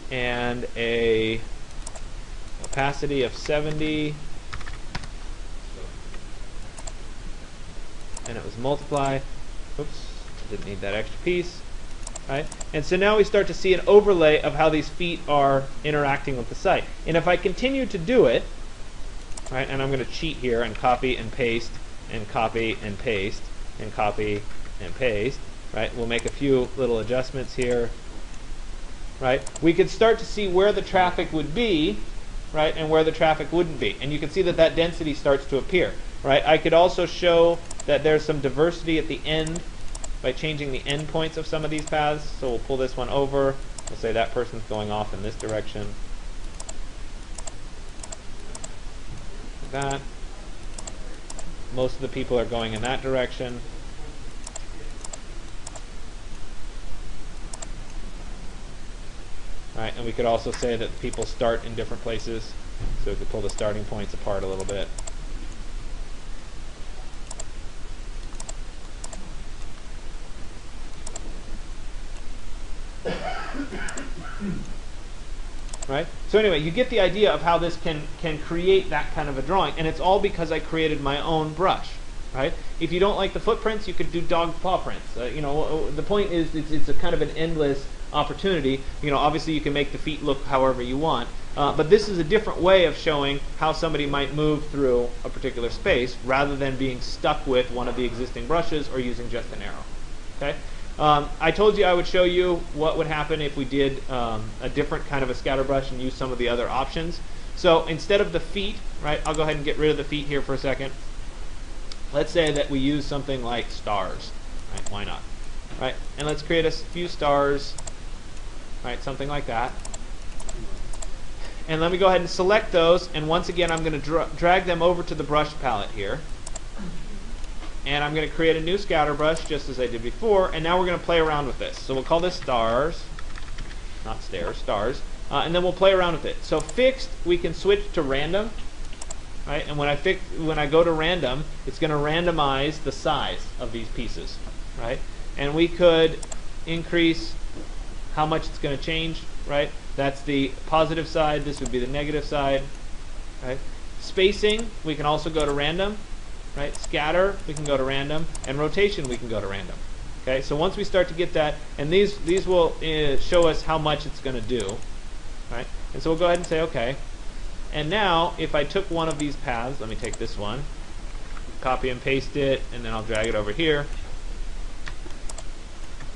and a opacity of 70, and it was multiply. Oops, didn't need that extra piece. Right? And so now we start to see an overlay of how these feet are interacting with the site. And if I continue to do it, right, and I'm going to cheat here and copy and paste and copy and paste and copy and paste, right? We'll make a few little adjustments here. right, we could start to see where the traffic would be, right, and where the traffic wouldn't be. And you can see that that density starts to appear, right? I could also show that there's some diversity at the end by changing the endpoints of some of these paths. So we'll pull this one over. We'll say that person's going off in this direction. Like that. Most of the people are going in that direction. Right, and we could also say that people start in different places, so we could pull the starting points apart a little bit. Right? So anyway, you get the idea of how this can create that kind of a drawing, and it's all because I created my own brush. Right? If you don't like the footprints, you could do dog paw prints. You know, the point is it's a kind of an endless opportunity. You know, obviously you can make the feet look however you want, but this is a different way of showing how somebody might move through a particular space rather than being stuck with one of the existing brushes or using just an arrow. Okay? I told you I would show you what would happen if we did a different kind of a scatter brush and use some of the other options. So instead of the feet, right, I'll go ahead and get rid of the feet here for a second. Let's say that we use something like stars, right? Why not? Right? And let's create a few stars, right? Something like that. And let me go ahead and select those. And once again, I'm going to drag them over to the brush palette here. And I'm going to create a new scatter brush just as I did before. And now we're going to play around with this. So we'll call this stars, not stairs, stars. And then we'll play around with it. So fixed, we can switch to random. Right? And when I go to random, it's going to randomize the size of these pieces, right? And we could increase how much it's going to change, right? That's the positive side. This would be the negative side, right? Spacing, we can also go to random, right? Scatter, we can go to random, and rotation, we can go to random. Okay, so once we start to get that, and these will show us how much it's going to do, right? And so we'll go ahead and say okay. And now, if I took one of these paths, let me take this one, copy and paste it, and then I'll drag it over here,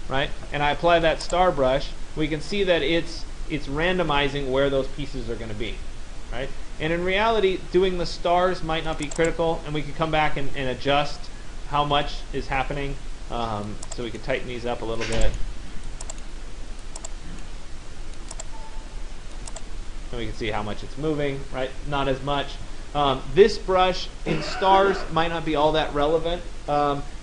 right? And I apply that star brush, we can see that it's randomizing where those pieces are going to be, right? And in reality, doing the stars might not be critical, and we can come back and adjust how much is happening. So we can tighten these up a little bit. And we can see how much it's moving, right? Not as much. This brush in stars might not be all that relevant.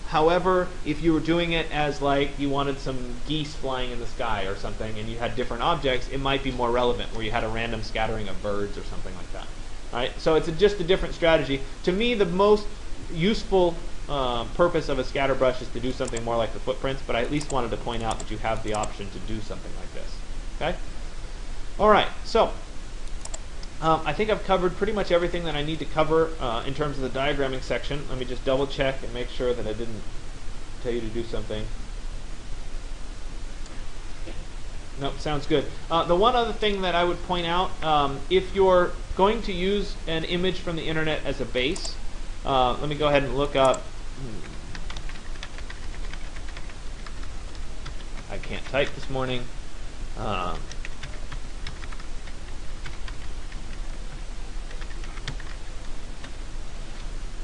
However, if you were doing it as like you wanted some geese flying in the sky or something and you had different objects, it might be more relevant where you had a random scattering of birds or something like that. Right? So it's just a different strategy. To me, the most useful purpose of a scatter brush is to do something more like the footprints, but I at least wanted to point out that you have the option to do something like this. Okay? All right, so I think I've covered pretty much everything that I need to cover in terms of the diagramming section. Let me just double check and make sure that I didn't tell you to do something. Nope, sounds good. The one other thing that I would point out, if you're going to use an image from the internet as a base, let me go ahead and look up. I can't type this morning.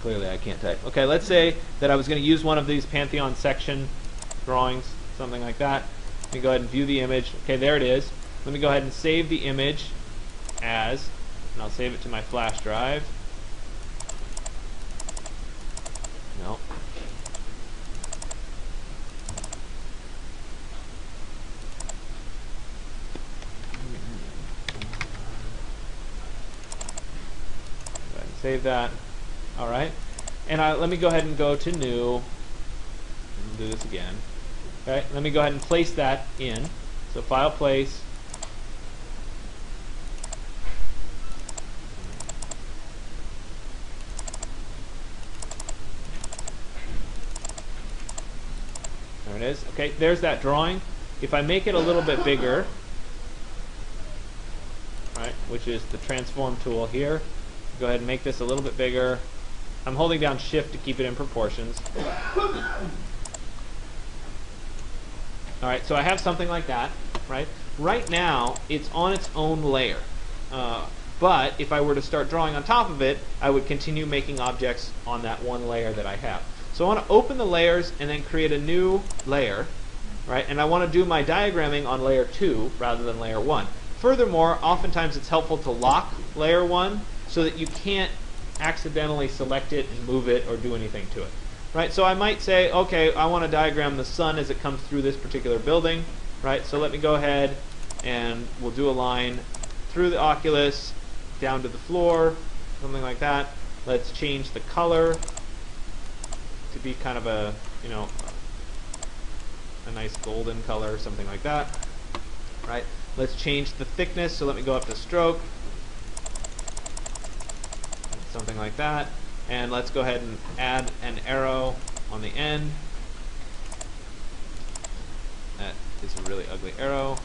Clearly I can't type. Okay, let's say that I was going to use one of these Pantheon section drawings, something like that. Let me go ahead and view the image. Okay, there it is. Let me go ahead and save the image as, and I'll save it to my flash drive. No. Go ahead and save that. All right, and let me go ahead and go to new, and do this again. Okay, let me go ahead and place that in. So file place. There it is. Okay, there's that drawing. If I make it a little bit bigger, right, which is the transform tool here, go ahead and make this a little bit bigger. I'm holding down shift to keep it in proportions. All right, so I have something like that, right? Right now, it's on its own layer. But if I were to start drawing on top of it, I would continue making objects on that one layer that I have. So I want to open the layers and then create a new layer, right? And I want to do my diagramming on layer 2 rather than layer 1. Furthermore, oftentimes it's helpful to lock layer 1 so that you can't accidentally select it and move it or do anything to it, right? So I might say, okay, I want to diagram the sun as it comes through this particular building, right? So let me go ahead and we'll do a line through the oculus down to the floor, something like that. Let's change the color to be kind of a, a nice golden color, something like that, right? Let's change the thickness, so let me go up to stroke, something like that, and let's go ahead and add an arrow on the end. That is a really ugly arrow.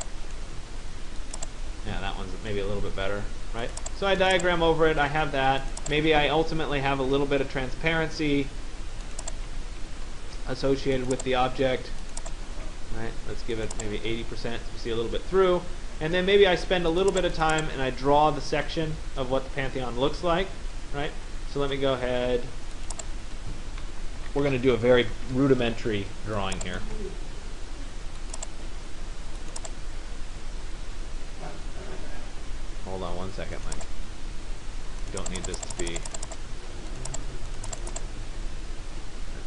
Yeah, that one's maybe a little bit better, right? So I diagram over it, I have that. Maybe I ultimately have a little bit of transparency associated with the object, right? Let's give it maybe 80% so we see a little bit through. And then maybe I spend a little bit of time and I draw the section of what the Pantheon looks like, right? So let me go ahead. We're going to do a very rudimentary drawing here. Hold on one second, Mike. Don't need this to be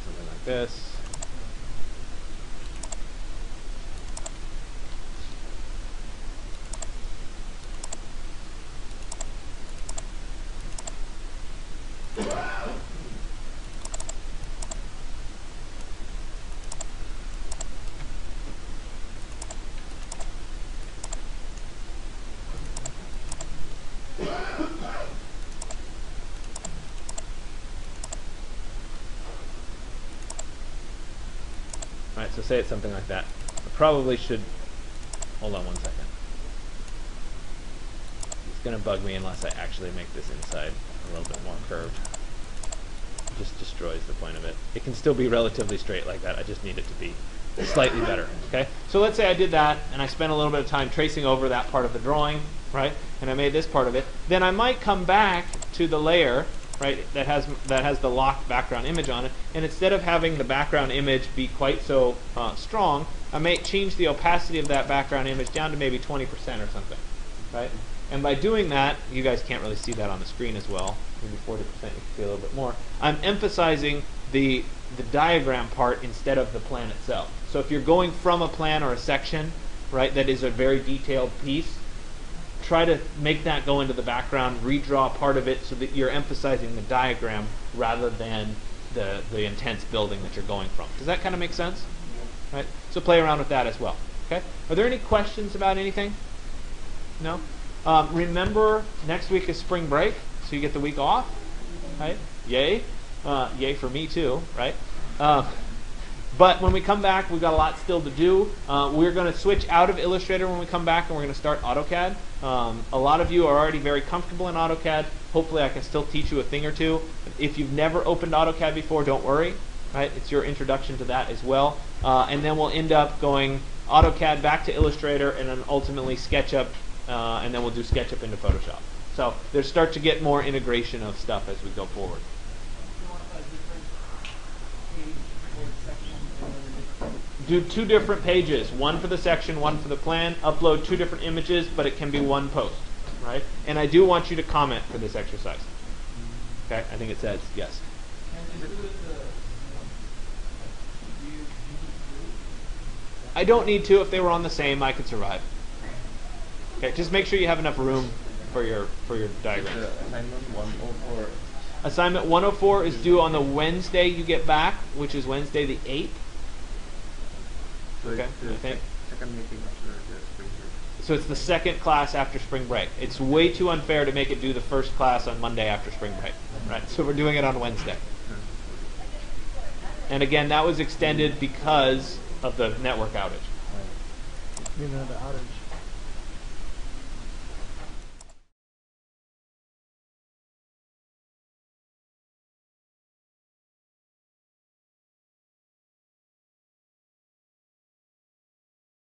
something like this. Alright, so say it's something like that. I probably should... Hold on one second. It's going to bug me unless I actually make this inside a little bit more curved. It just destroys the point of it. It can still be relatively straight like that. I just need it to be slightly better. Okay? So let's say I did that, and I spent a little bit of time tracing over that part of the drawing, right? And I made this part of it. Then I might come back to the layer, right, that has the locked background image on it, and instead of having the background image be quite so strong, I may change the opacity of that background image down to maybe 20% or something, right? And by doing that, you guys can't really see that on the screen as well. Maybe 40%, you can see a little bit more. I'm emphasizing the diagram part instead of the plan itself. So if you're going from a plan or a section, right, that is a very detailed piece, try to make that go into the background, redraw part of it so that you're emphasizing the diagram rather than the intense building that you're going from. Does that kind of make sense? Right? So play around with that as well. Okay? Are there any questions about anything? No? Remember, next week is spring break, so you get the week off. Right? Yay. Yay for me too, right? But when we come back, we've got a lot still to do. We're going to switch out of Illustrator when we come back, and we're going to start AutoCAD. A lot of you are already very comfortable in AutoCAD. Hopefully I can still teach you a thing or two. If you've never opened AutoCAD before, don't worry. Right? It's your introduction to that as well. And then we'll end up going AutoCAD back to Illustrator and then ultimately SketchUp, and then we'll do SketchUp into Photoshop. So there's start to get more integration of stuff as we go forward. Do 2 different pages, one for the section, one for the plan. Upload 2 different images, but it can be one post, right? And I do want you to comment for this exercise. Okay, I think it says yes. I don't need to. If they were on the same, I could survive. Okay, just make sure you have enough room for your diagrams. Assignment 104. Assignment 104 is due on the Wednesday you get back, which is Wednesday the 8th. So Okay, it's the I think. second meeting after the spring break. So it's the second class after spring break. It's way too unfair to make it do the first class on Monday after spring break. Right? So we're doing it on Wednesday. And again, that was extended because of the network outage. The outage.